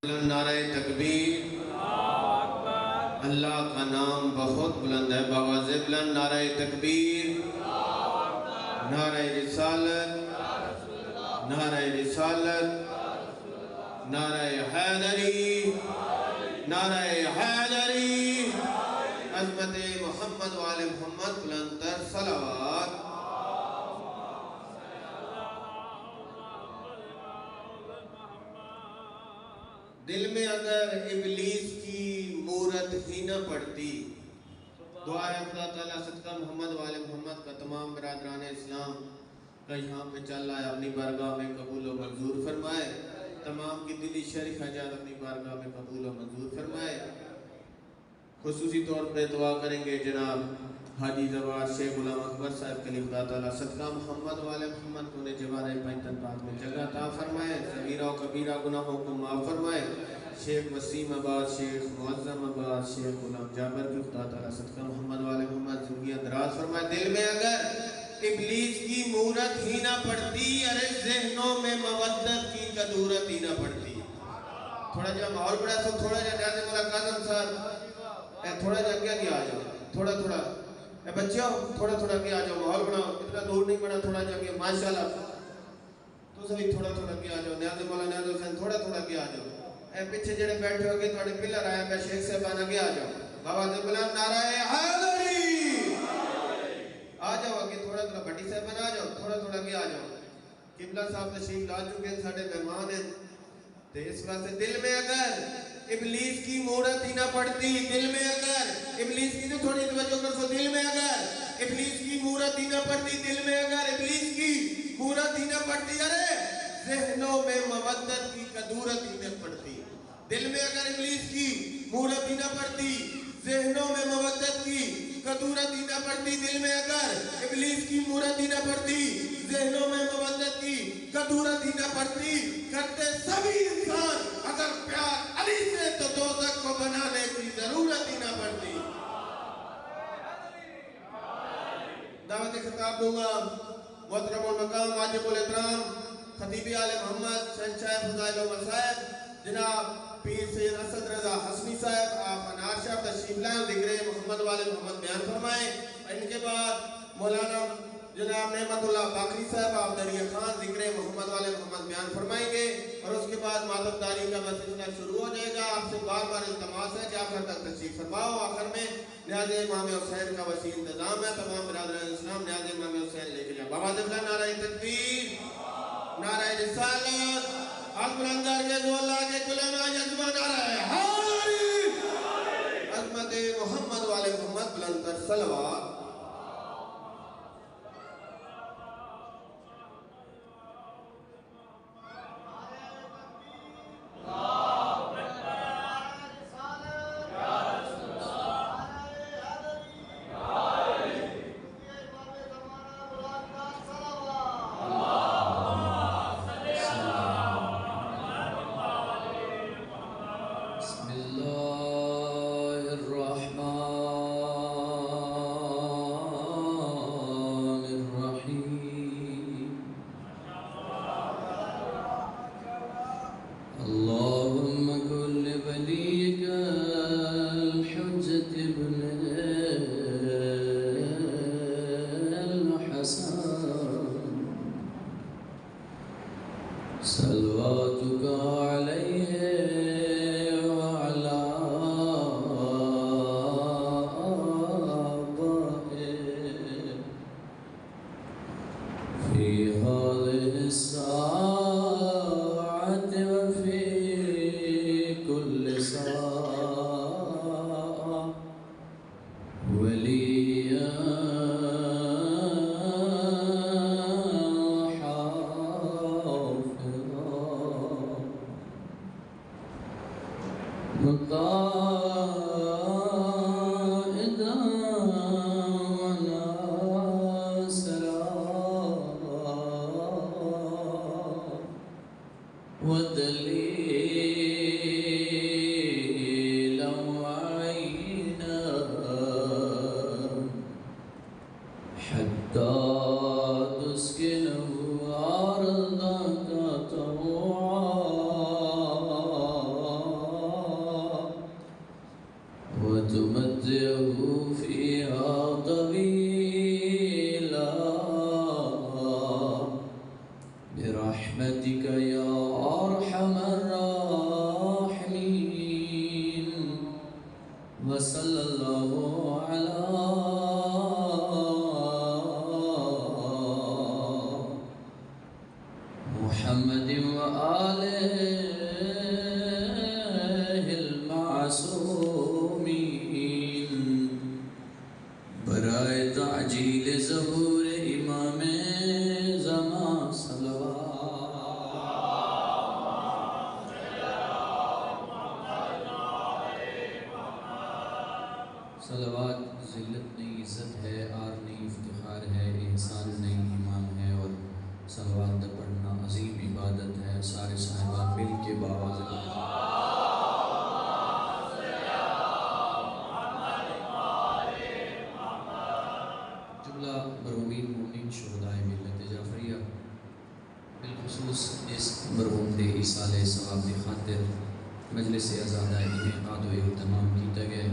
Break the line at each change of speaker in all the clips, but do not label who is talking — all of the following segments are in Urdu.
نعرہ تکبیر، اللہ کا نام بہت بلند ہے، باواز بلند نعرہ تکبیر، نعرہ رسالت، نعرہ رسالت، نعرہ حیدری، نعرہ حیدری، عظمت محمد وآل محمد بلند تر صلوات۔ دل میں اگر ابلیس کی مورت ہی نہ پڑتی، دعا ہے خدا تعالیٰ صدقہ محمد وآل محمد کا تمام برادران اسلام کا یہاں پہ چل رہا ہے، اپنی بارگاہ میں قبول و منظور فرمائے، تمام کی دلی شریف حاجات اپنی بارگاہ میں قبول و منظور فرمائے۔ خصوصی طور پہ دعا کریں گے جناب حاجی زوار شیخ غلام اکبر صاحب کے لیے، خدا تعالیٰ صدقہ محمد وآل محمد کو نے جوارِ پنجتن پاک میں جگہ عطا فرمائے، صغیرہ و کبیرہ گناہوں کو معاف فرمائے۔ شیخ وسیم آباد، شیخ معظم آباد، شیخ غلام جابر کی خدا تعالیٰ صدقہ محمد وآل محمد زندگی دراز فرمائے۔ دل میں اگر ابلیس کی مورت ہی نہ پڑتی، ارے ذہنوں میں مودت کی قدورت ہی نہ پڑتی۔ تھوڑا جا ماحول بڑا سو، تھوڑا جا نیاز مولا قاسم صاحب، تھوڑا جا کیا آ جاؤ، تھوڑا تھوڑا بچوں تھوڑا تھوڑا کے آ جاؤ، ماحول بنا اتنا دور نہیں بنا، تھوڑا جا کے ماشاءاللہ تو سبھی تھوڑا تھوڑا کے آ جاؤ، نیاز مولا نیاز حسین تھوڑا تھوڑا کے آ جاؤ، پیچھے جڑے بیٹھے ہوگے تھوڑے پلر آیا پہ شیخ صاحبان آگے آ جاؤ، بابا بلند نعرہ حیدری آ جاؤ آگے، تھوڑا تھوڑا بھٹی صاحبان آ جاؤ، تھوڑا تھوڑا کے آ جاؤ، قبلہ صاحب تشریف لا چکے ہیں، ساڑھے مہمان ہیں، تو اس واسطے دل میں اگر ابلیس کی مورت ہی نہ پڑتی، دل میں اگر ابلیس کی، تو تھوڑی توجہ کر سو، دل میں اگر ابلیس کی مورت ہی نہ پڑتی، دل میں اگر ابلیس کی مورت ہی نہ پڑتی، ارے ذہنوں میں مودت کی قدورت ہی نہ پڑتی۔ دل میں اگر ابلیس کی مورت ہی نہ پڑتی، ذہنوں میں مودت کی قدورت ہی نہ پڑتی، دل میں اگر ابلیس کی مورت ہی نہ پڑتی، ذہنوں میں مودت کی قدورت ہی نہ پڑتی، کرتے سبھی انسان اگر پیار علی سے، تو دوزخ کو بنانے کی ضرورت ہی نہ پڑتی۔ دعوت خطاب دوں گا محترم المقام واجب الاحترام خطیب آل محمد شہنشاہ فضائل و مصائب جناب پیر سید اسد رضا حسنی صاحب، آپ انار شاہ تشریف لائیں، ذکر محمد والے محمد بیان فرمائیں۔ ان کے بعد مولانا جناب نعمت اللہ باقری صاحب، آپ دریا خان ذکر محمد والے محمد بیان فرمائیں گے، اور اس کے بعد ماتمداری کا مسئلہ شروع ہو جائے گا۔ آپ سے بار بار التماس ہے کہ آخر تک تشریف فرماؤ۔ آخر میں نیاز امام حسین کا وسیع انتظام ہے، تمام برادران اسلام نیاز امام حسین لے کے جائیں۔ بابا زبلہ نعرہ تکبیر، نعرہ رسالت، حق بلندر کے دو اللہ کے کلمہ جذبہ نعرہ حیدری، عظمت محمد والے محمد بلند تر صلوات۔
تسكنه أرضك طوعا وتمتعه فيها طويلا برحمتك يا أرحم الراحمين. وصلى الله على محمد وآله المعصومين برائے تعجیل ظہور امام زمان صلوات. ذلت نہیں عزت ہے، آر نہیں افتخار ہے، احسان نہیں ایمان ہے، اور صلوات پڑھنا عظیم عبادت ہے. سارے صاحبان مل کے باواز جملہ مرحومین مومنین شہدائے ملت جعفریہ، بالخصوص اس مرحوم دے ایصال ثواب دی خاطر مجلس آزادہ انعقاد و اہتمام کیتا گئے.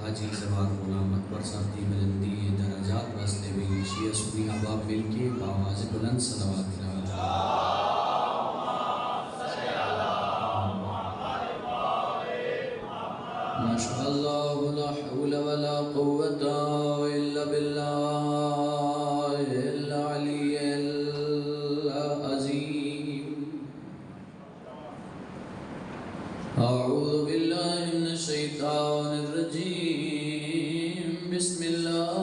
حاجی زوار غلام اکبر صاحب دی ملندی درجات واسطے بھی شیعہ سنی احباب مل کے باواز بلند صلوات تلاوت ماشاء اللہ لا حول ولا قوة الا باللہ العلی العظیم. اعوذ باللہ من الشیطان الرجیم. بسم اللہ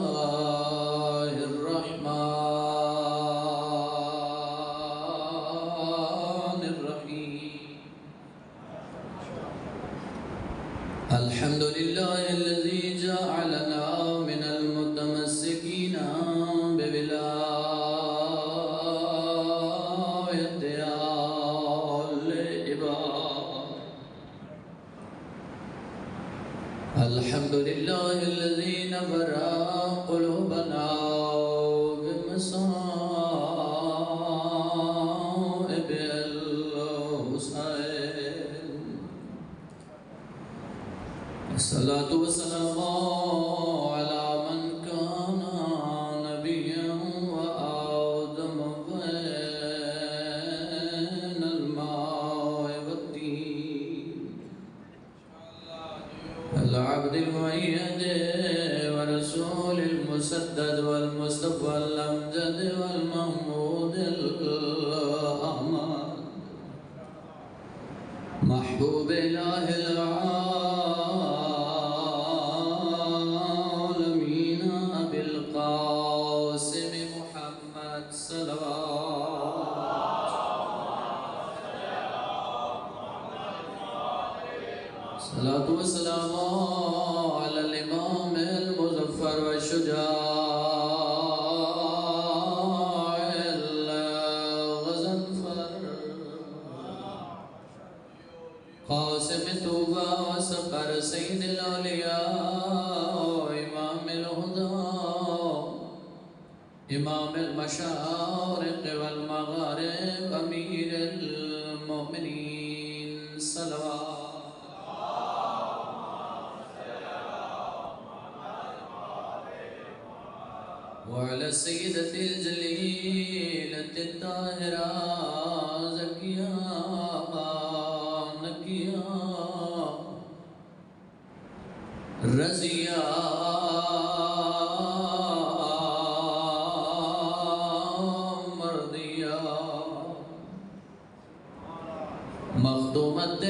الرحمن الرحیم. الحمد لله الذي جعلنا من المتمسكين بولاية العباد. الحمد لله الذي نور قلوبنا بمصائب الحسين. الصلاة والسلام على من كان نبيا وآدم بين الماء والدين. العبد المؤيد ورسول المسدد والمصطفى الأمجد والمحمود الأحمد محبوب إله العالمين أبي القاسم محمد صلوات. صلاة والسلام على الإمام المظفر والشجاع الغضنفر قاسم توبہ وسقر سید الاولیاء امام الہدى امام المشارق والمغارب امیر المؤمنین صلوات. وعلى السيدة الجليلة الطاهرة زكية نقية رضية مرضية مخدومة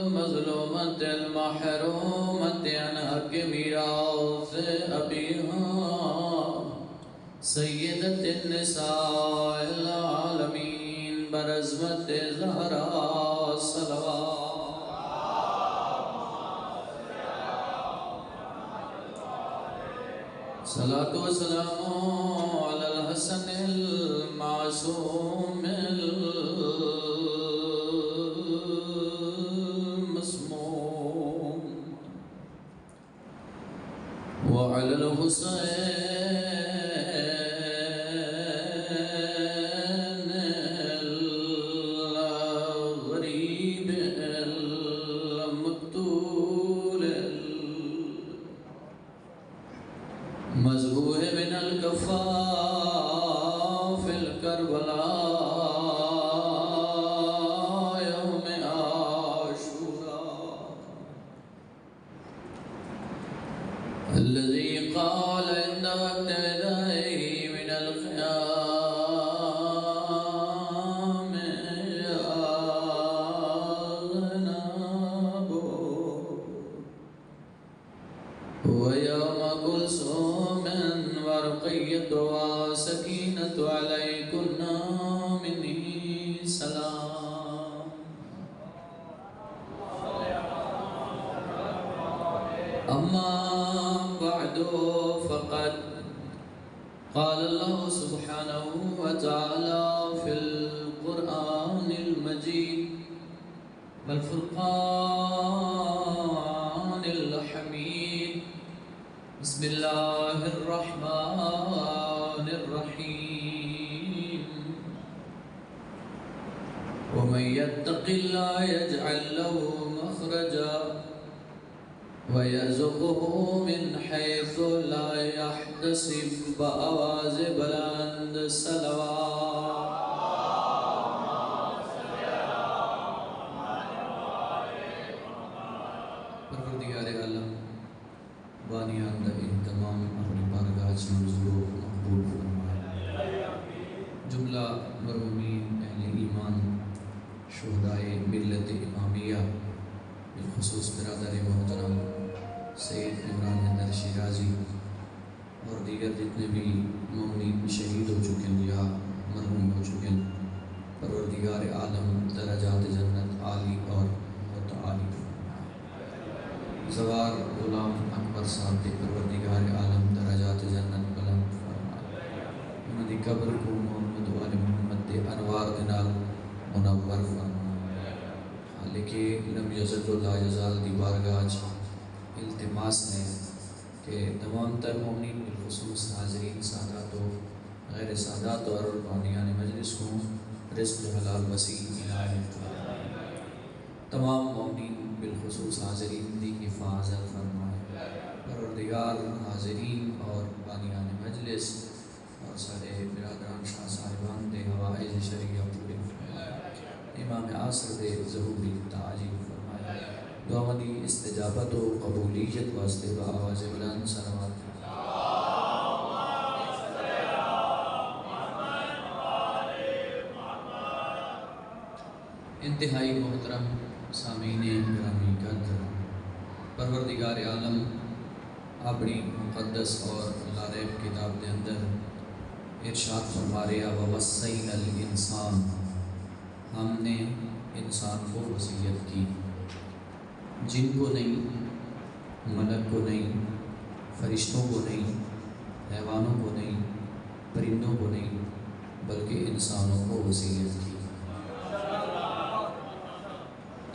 المظلومة المحرومة عن حق ميراث أبيها سيدة النساء العالمين برزمة زهراء صلوات. صلاة والسلام على الحسن المعصوم المسموم وعلى الحسين الغريب المكتوب الذي قال عند وقت وداعه من الخيام أغناب ويوم كلثوم ورقية وسكينة عليكن مني سلام. أما بعد فقد قال الله سبحانه وتعالى في القرآن المجيد والفرقان الحميد بسم الله الرحمن الرحيم ومن يتق الله يجعل له مخرجا ويرزقه من حيث لا يحتسب بآواز بلند صلوات. پروردگار عالم بانیان دا اہتمام اپنی بارگاہ سے منظور و مقبول فرمائے. جملہ مرحومین اہل ایمان شہدائے ملت امامیہ بالخصوص برادر محترم سید عمران حیدر شیرازی اور دیگر جتنے بھی مومنین شہید ہو چکے ہیں یا مرحوم ہو چکے ہیں، پروردگار عالم درجات جنت عالی اور متعالی فرمائے. زوار غلام اکبر صاحب کے پروردگار عالم درجات جنت بلند فرمائے. انہوں نے قبر کو محمد وال محمد دے انوار دے نال منور فرمائے. لیکن لم یزل اللہ جزال دی بارگاہ التماس ہے کہ تمام تر مومنین بالخصوص حاضرین سادات و غیر سادات اور بانیان مجلس کو رزق حلال وسیع عنایت فرمائے. تمام مومنین بالخصوص حاضرین دی حفاظت فرمائے. پروردگار حاضرین اور بانیان مجلس اور سارے برادران شاہ صاحبان دے حوائج شریعہ پورے فرمائے. امام عصر دے ظہوری تعجیل فرمائے. دعا دی استجابت و قبولیت واسطے بآواز بلند صلوات. انتہائی محترم سامعین گرامی قدر، پروردگار عالم اپنی مقدس اور لاریب کتاب کے اندر ارشاد فرما رہا وَوَصَّيْنَا الْإِنسَانَ، ہم نے انسان کو وصیت کی، جن کو نہیں، ملک کو نہیں، فرشتوں کو نہیں، حیوانوں کو نہیں، پرندوں کو نہیں، بلکہ انسانوں کو وصیت کی.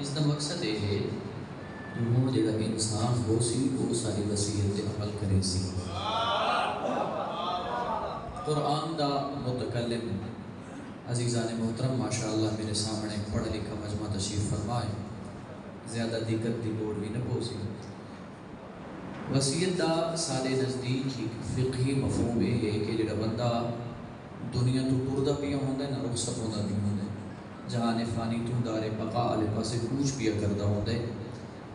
اس کا مقصد یہ ہے کہ وہ جگہ انسان ہو سی وہ ساری وصیت عمل کرے سی. قرآن دا متکلم عزیزان محترم ماشاءاللہ میرے سامنے پڑھ لکھا مجمع تشریف فرمائے، زیادہ دقت دی لوڑ بھی نہ پوسی. وصیت دا سارے نزدیک ہی فقہی مفہوم یہ ہے کہ جڑا بندہ دنیا تو ٹردا پیا ہوندا ہے نہ رخصت ہوندا بھی ہوندا ہے، جہان فانی تو دار بقا والے پاسے کوچ پیا کردا ہوندا ہے،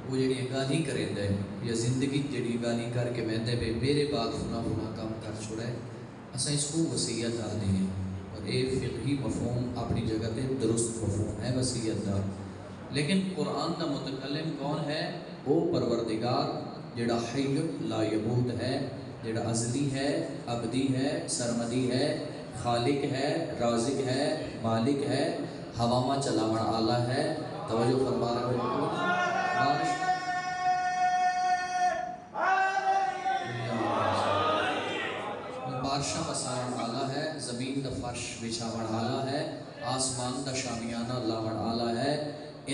وہ جڑی گالی کریندا ہے یا زندگی جڑی گالی کر کے ویندا ہے میرے بعد فلاں فلاں کام کر چھوڑا ہے، اساں اس کو وصیت آکھدے ہیں. اور یہ فقہی مفہوم اپنی جگہ پہ درست مفہوم ہے وصیت دا. لیکن قرآن دا متکلم کون ہے؟ وہ پروردگار جڑا حی لا یموت ہے، جڑا ازلی ہے، ابدی ہے، سرمدی ہے، خالق ہے، رازق ہے، مالک ہے، ہواما چلاون آلہ ہے. توجہ فرما رہے ہو؟ بارشاں بساون آلہ ہے، زمین دا فرش بچھاون آلہ ہے، آسمان دا شامیانہ لاون آلہ ہے،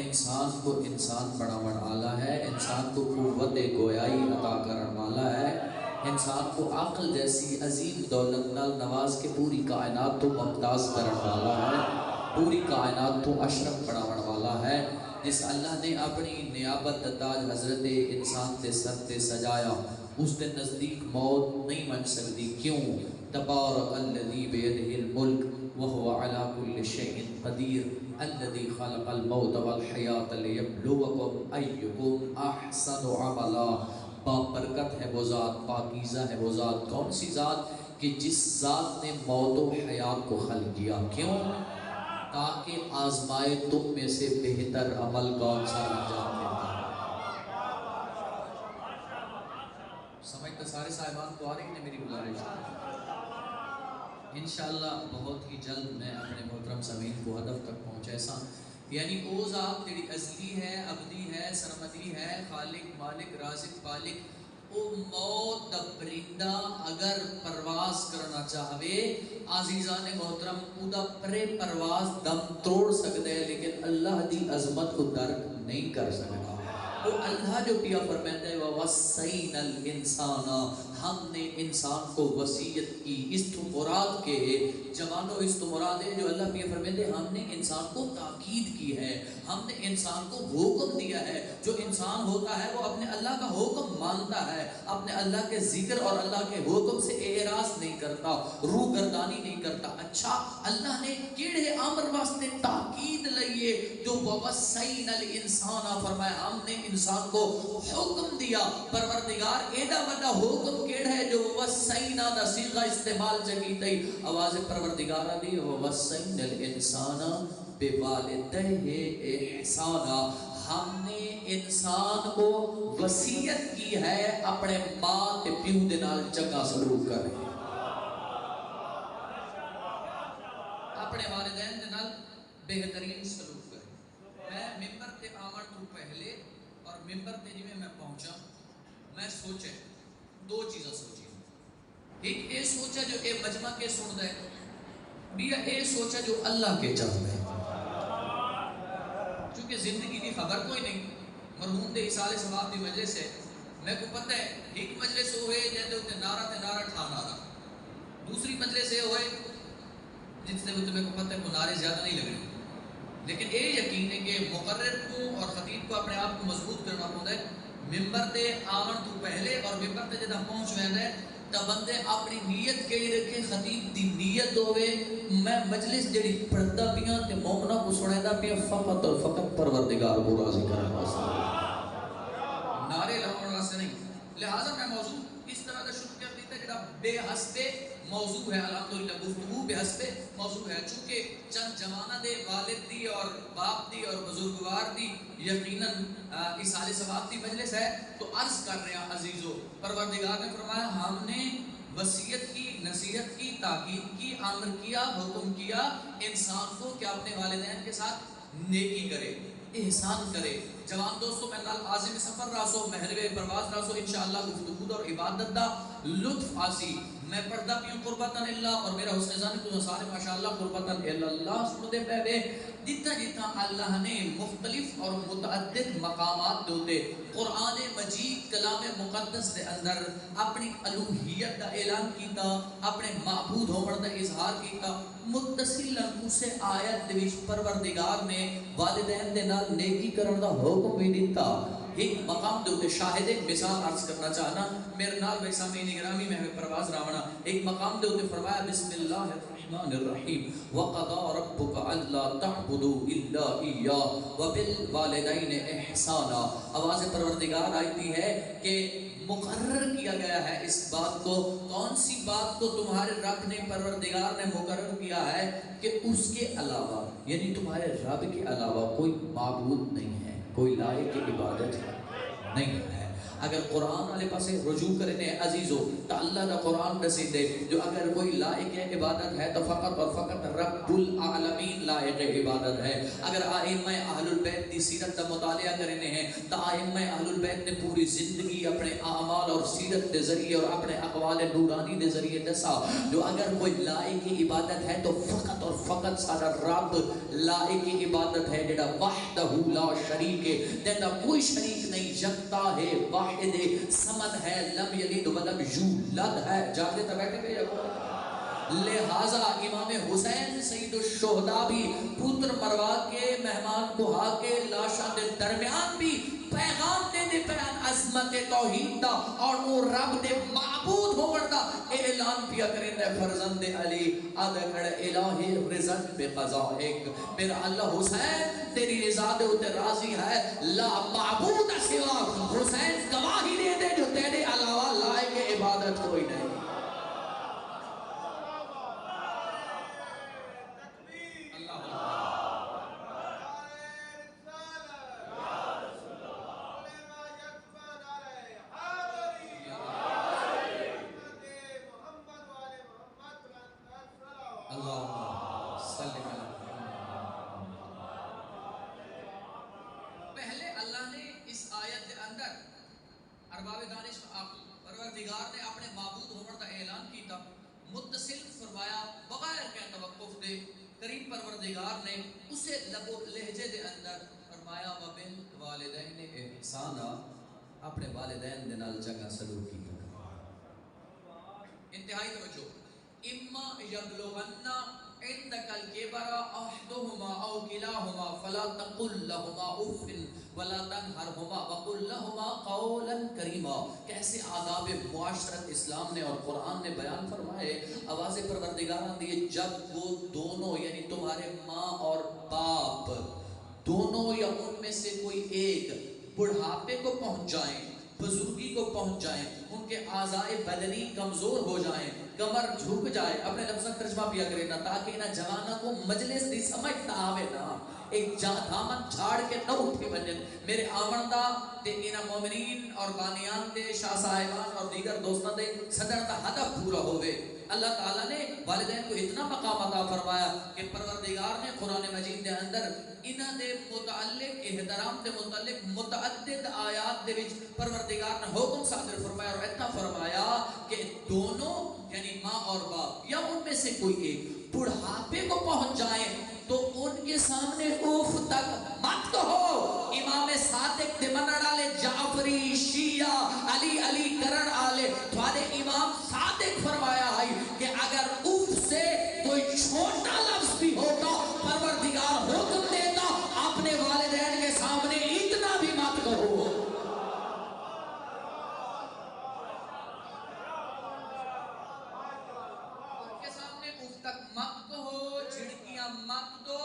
انسان کو انسان بناون آلہ ہے، انسان کو قوت گویائی عطا کرن والا ہے، انسان کو عقل جیسی عظیم دولت نال نواز کے پوری کائنات تو ممتاز کرن والا ہے، پوری کائنات تو اشرف بناون والا ہے. جس اللہ نے اپنی نیابت تاج حضرت انسان تے سر تے سجایا، اس کے نزدیک موت نہیں من سکتی. کیوں؟ تبارک الذی بیدہ الملک وہو علی کل شیء قدیر الذی خلق الموت والحیات لیبلوکم ایکم احسن عملا. بابرکت ہے وہ ذات، پاکیزہ ہے وہ ذات. کون سی ذات؟ کہ جس ذات نے موت و حیات کو خلق کیا. کیوں؟ تاکہ آزمائے تم میں سے بہتر عمل کون سا انجام دیتا ہے. سمجھتے سارے صاحبان کو آ رہی ہے میری گزارش؟ انشاءاللہ بہت ہی جلد میں اپنے محترم سامعین کو ہدف تک پہنچے سا. یعنی وہ ذات جڑی ازلی ہے، ابدی ہے، سرمدی ہے، خالق مالک رازق پالک، او موت دا پرندہ اگر پرواز کرنا چاہوے عزیزان محترم او دا پرے پرواز دم توڑ سکتے ہیں، لیکن اللہ دی عظمت کو درک نہیں کر سکتا. وہ اللہ جو پیا فرماتا ہے وَوَصَّيْنَا الْإِنسَانَ، ہم نے انسان کو وصیت کی. اس تو مراد کے جوانوں، اس تو مراد ہے جو اللہ پیا فرماتے ہیں ہم نے انسان کو تاکید کی ہے، ہم نے انسان کو حکم دیا ہے. جو انسان ہوتا ہے وہ اپنے اللہ کا حکم مانتا ہے، اپنے اللہ کے ذکر اور اللہ کے حکم سے اعراض نہیں کرتا، روح گردانی نہیں کرتا. اچھا اللہ نے کیڑے امر واسطے تاکید لئیے جو وَوَصَّيْنَا الْإِنسَانَ فرمایا ہم نے انسان کو حکم دیا. پروردگار ایڈا وڈا حکم کیڑا ہے جو وَوَصَّيْنَا دا صیغہ استعمال جگی تئی آواز پروردگارہ دی وَوَصَّيْنَا الْإِنسَانَ بِوَالِدَيْهِ احسانا، ہم نے انسان کو وصیت کی ہے اپنے ماں تے پیو دے نال چنگا سلوک کرے، اپنے والدین دے نال بہترین سلوک کرے. میں ممبر تے آمن تو پہلے اور ممبر تے جی میں پہنچا، میں سوچے دو چیزیں سوچی. ایک اے سوچا جو اے مجمع کے سن دے، بیا اے سوچا جو اللہ کے چاہتا ہے. چونکہ زندگی کی خبر کوئی نہیں، مرحوم دے ایصال ثواب دی مجلس ہے، میں کو پتہ ہے ایک مجلس ہوئے جہاں تے نعرہ تے نعرہ ٹھانا رہا، دوسری مجلس یہ ہوئے جس نے میں کو پتہ ہے کو نعرے زیادہ نہیں لگنے. لیکن اے یقین ہے کہ مقرر کو اور خطیب کو اپنے آپ کو مضبوط کرنا پڑتا ہے. ممبر تے آمن تو پہلے اور ممبر تے جدہ پہنچ ویندہ ہے تا بندے اپنی نیت کہی رکھے، خطیب دی نیت ہوئے میں مجلس جڑی پڑھتا پیاں تے مومنہ کو سنائدہ پیاں فقط اور فقط پروردگار کو راضی کرنے واسطے، نعرے لہوڑا سے نہیں. لہذا میں موضوع اس طرح کا شروع کر دیتا ہے جڑا بے حسب موضوع ہے. الحمدللہ گفتگو بے حسب موضوع ہے، چونکہ چند زمانہ دے والد دی اور باپ دی اور بزرگوار دی یقیناً ایصال ثواب دی مجلس ہے. تو عرض کر رہے ہیں عزیزو، پروردگار نے فرمایا ہم نے وصیت کی، نصیحت کی، تاکید کی، امر کیا، حکم کیا انسان کو کہ اپنے والدین کے ساتھ نیکی کرے، احسان کرے. جوان دوستو میں نال عازم سفر راسو، محروے پرواز راسو، انشاءاللہ گفتگو اور عبادت دا لطف آسی. میں پڑھتا پیوں قربتاً اللہ اور میرا حسن ذانی تو سارے ماشاءاللہ قربتاً اللہ سنتے پہلے جتا جتا اللہ نے مختلف اور متعدد مقامات دوتے قرآن مجید کلام مقدس دے اندر اپنی الوہیت دا اعلان کیتا، اپنے معبود ہومن دا اظہار کیتا. متصلاً اسے آیت دویش پروردگار نے والدین دے نال نیکی کرن دا حکم بھی دیتا. ایک مقام دوتے شاہد ایک مثال عرض کرنا چاہنا میرے نال بھائی سامعین اکرامی میں پرواز راونا. ایک مقام دوتے فرمایا بسم اللہ الرحمن الرحیم وَقَضَى رَبُّكَ أَلَّا تَعْبُدُوا إِلَّا إِيَّاهُ وَبِالْوَالِدَيْنِ إِحْسَانًا. آواز پروردگار آئی ہے کہ مقرر کیا گیا ہے اس بات کو. کون سی بات کو تمہارے رب نے پروردگار نے مقرر کیا ہے کہ اس کے علاوہ یعنی تمہارے رب کے علاوہ کوئی معبود نہیں ہے، کوئی لائق عبادت نہیں ہے. اگر قرآن والے پاسے رجوع کرنے عزیزو تو اللہ کا قرآن رسی دے جو اگر کوئی لائق عبادت ہے تو فقط اور فقط رب العالمین لائق عبادت ہے. اگر ائمہ اہل البیت دی سیرت کا مطالعہ کرنے ہیں تو ائمہ اہل البیت نے پوری زندگی اپنے اعمال اور سیرت دے ذریعے اور اپنے اقوال نورانی دے ذریعے دسا جو اگر کوئی لائق عبادت ہے تو فقط اور فقط سارا رب لائق عبادت ہے جڑا وحدہ لا شریک ہے، دیتا کوئی شریک نہیں، یکتا ہے، واحد سمد ہے، لم یلد ولم یولد ہے. جاگتے تھا بیٹھے گئے. لہذا امام حسین سید الشہداء بھی پوتر مرواد کے مہمان بہا کے لاشاں دے درمیان بھی پیغام دے دے پیان از عظمت توحید دا اور وہ رب دے معبود ہون دا اعلان پیا کریں دے فرزند علی ادکڑ الہی رزق بے قضائک میرا اللہ حسین تیری رضا دے اتے راضی ہے لا معبود سوا حسین گواہی دے دے جو تیرے علاوہ لائق عبادت کوئی نہیں پہلے اللہ نے اس آیت کے اندر ارباب دانش پروردگار نے اپنے معبود ہونے کا اعلان کیتا متصل فرمایا بغیر کے توقف دے کریم پروردگار نے اسے لب و لہجے دے اندر فرمایا وبل والدین احسانا اپنے والدین دے نال جگہ سلوک کیتا انتہائی توجہ اما یبلغن عندك الكبر احدهما او كلاهما فلا تقل لهما اف ولا تنهرهما وقل لهما قولا كريما کیسے آداب معاشرت اسلام نے اور قرآن نے بیان فرمائے آواز پروردگار نے دی جب وہ دونوں یعنی تمہارے ماں اور باپ دونوں یا ان میں سے کوئی ایک بڑھاپے کو پہنچ جائیں بزرگی کو پہنچ جائیں ان کے اعضائے بدنی کمزور ہو جائیں کمر جھک جائے اپنے لفظ ترجمہ پیا کرے نا تاکہ انہاں جوانوں کو مجلس دی سمجھتا آوے نا ایک دامن چھاڑ کے نہ اٹھے بنجن میرے آمندہ تے انہاں مومنین اور بانیان دے شاہ صاحبان اور دیگر دوستان دے صدر دا ہدف پورا ہوئے اللہ تعالیٰ نے والدین کو اتنا مقام عطا فرمایا کہ پروردگار نے قرآن مجید دے اندر انہاں دے متعلق احترام دے متعلق متعدد آیات دے وچ پروردگار نے حکم صادر فرمایا اور اتنا فرمایا کہ دونوں یعنی ماں اور باپ یا ان میں سے کوئی ایک بڑھاپے کو پہنچ جائیں تو ان کے سامنے اوف تک مت کہو امام صادق دے منن والے جعفری شیعہ علی علی کرن والے تھوڑے امام صادق فرمایا ہے کہ اگر اوف سے کوئی چھوٹا لفظ بھی ہوتا پروردگار حکم دیتا اپنے والدین کے سامنے اتنا بھی مت کہو ان کے سامنے اوف تک مت کہو جھڑکیاں مت دو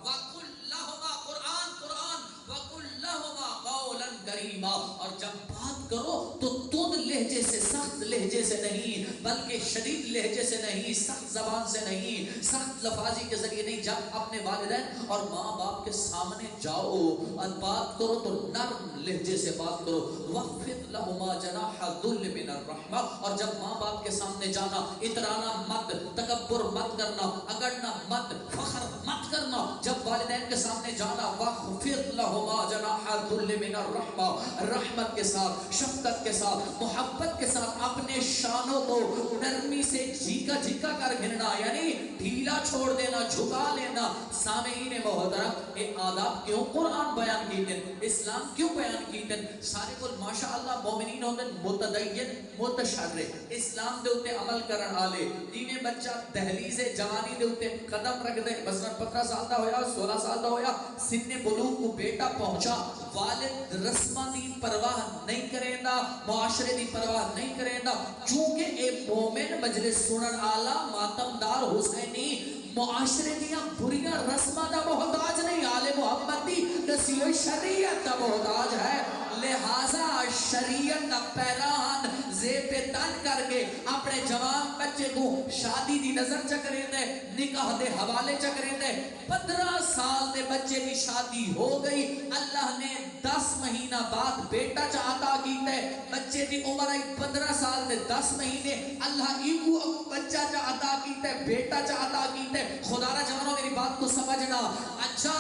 وَقُلْ لَهُمَا قرآن وَقُلْ لَهُمَا قَوْلًا كَرِيمًا اور جب بات کرو تو تند لہجے سے سخت لہجے سے نہیں بلکہ شدید لہجے سے نہیں سخت زبان سے نہیں سخت لفاظی کے ذریعے نہیں جب اپنے والدین اور ماں باپ کے سامنے جاؤ اور بات کرو تو نرم لہجے سے بات کرو وَخْفِضْ لَهُمَا جَنَاحَ الذُّلِّ مِنَ الرَّحْمَةِ اور جب ماں باپ کے سامنے جانا اترانا مت تکبر مت کرنا اگڑنا مت فخر مت کرنا جب والدین کے سامنے جانا وَخْفِضْ لَهُمَا جَنَاحَ الذُّلِّ مِنَ الرَّحْمَةِ رحمت کے ساتھ شفقت کے ساتھ محبت کے ساتھ اپنے شانوں کو نرمی سے جھیکا جھیکا کر گھننا یعنی ڈھیلا چھوڑ دینا جھکا لینا سامعین محترم یہ آداب کیوں قرآن بیان کیتے اسلام کیوں بیان کیتے سارے کو ماشاءاللہ مومنین ہوتے متدین متشرع اسلام دے ہوتے عمل کرن آلے دین بچہ دہلیز جوانی دے ہوتے قدم رکھ دے مثلا 15 سال دا ہویا 16 سال دا ہویا سن بلوغ کو بیٹا پہنچا والد رسمہ دی پرواہ نہیں کریں دا معاشرے دی پرواہ نہیں کریں دا چونکہ اے مومن مجلس سنن آلہ ماتمدار حسینی معاشرے دیا بریاں رسمہ دا محتاج نہیں آلے محمد دی نسیو شریعت دا محتاج ہے لہذا شریعت دا پیران زیب تن کر کے اپنے جوان بچے کو شادی دی نظر چکریں دے نکاح دے حوالے چکریں دے 15 سال دے بچے کی شادی ہو گئی اللہ نے 10 مہینہ بعد بیٹا چاہتا کیتے بچے دی عمر آئی 15 سال دے 10 مہینے اللہ ایکو بچہ چاہتا کیتے بیٹا چاہتا کیتے خدا را جوانوں میری بات کو سمجھنا اچھا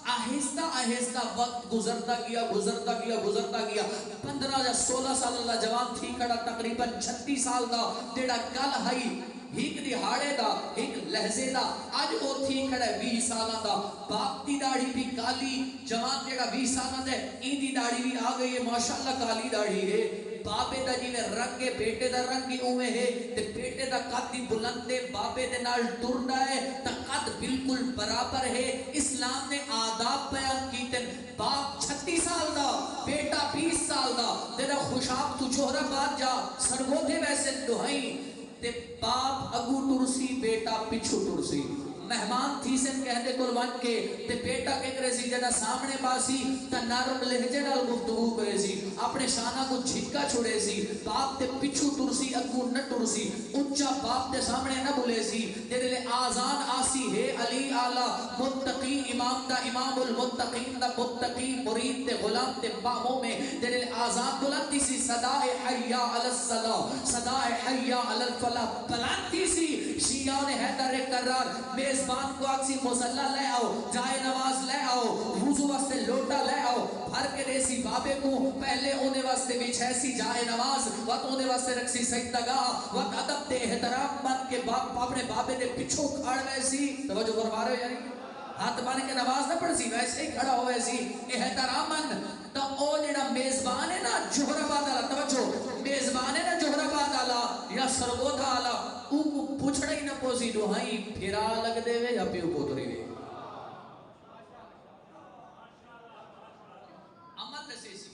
آہستہ آہستہ وقت گزرتا گیا 15 یا 16 سال اللہ جوان تھی کڑا تقریباً 36 سال دا تیڑا کل ہائی ایک دہاڑے دا ایک لہزے دا آج وہ تھی کھڑا 20 سالہ دا باپ دی داڑھی بھی کالی جوان جگہ 20 سالہ دے این دی داڑھی بھی آ گئی ہے ماشاءاللہ کالی داڑھی ہے باپے دا جی میں رنگ ہے بیٹے دا رنگ بھی اوے ہے تے بیٹے دا قد دی بلند ہے باپے دے نال ٹرنا ہے تا قد بالکل برابر ہے اسلام نے آداب بیان کیتے باپ 36 سال دا بیٹا 20 سال سال دا تیرا خوشاب تو چہرہ بات جا سرگو تھے ویسے دہائیں تے باپ اگو ٹرسی بیٹا پچھو ٹرسی مہمان تھی سن کہندے قربان کے تے بیٹا کے کرے سی جدا سامنے باسی تا نرم لہجے نال گفتگو کرے سی اپنے شانہ کو جھٹکا چھوڑے سی باپ تے پچھو ٹرسی اگو نہ ٹرسی اونچا باپ تے سامنے نہ بولے سی تیرے لے آزان آسی ہے علی آلہ متقی امام دا امام المتقین دا متقی مرید تے غلام تے باموں میں تیرے لے آزان بلندی سی صدائے حیا علی الصلاح صدائے حیا علی الفلاح بلندی سی شیعہ نے حیدر کرار میزبان کو آکسی مصلی لے آؤ جائے نواز لے آؤ وضو واسطے لوٹا لے آؤ بھر کے دیسی بابے کو پہلے اونے واسطے بچھے سی جائے نواز وقت اونے واسطے رکھسی سجدگاہ وقت ادب دے احترام بن کے اپنے بابے دے پچھو کھڑ ویسی توجہ فرما رہے ہو یعنی ہاتھ بن کے نواز نہ پڑھ سی ویسے ہی کھڑا ہو ویسی احترام من تو او جڑا میزبان ہے نا جوہر آباد آلا توجہ میزبان ہے نا جوہر آباد آلا یا سرگوتھا آلا او کو پوچھڑا ہی نہ پوسی دوہائی پھرا لگ دے وے یا پیو پوتری وے عمل دسے سی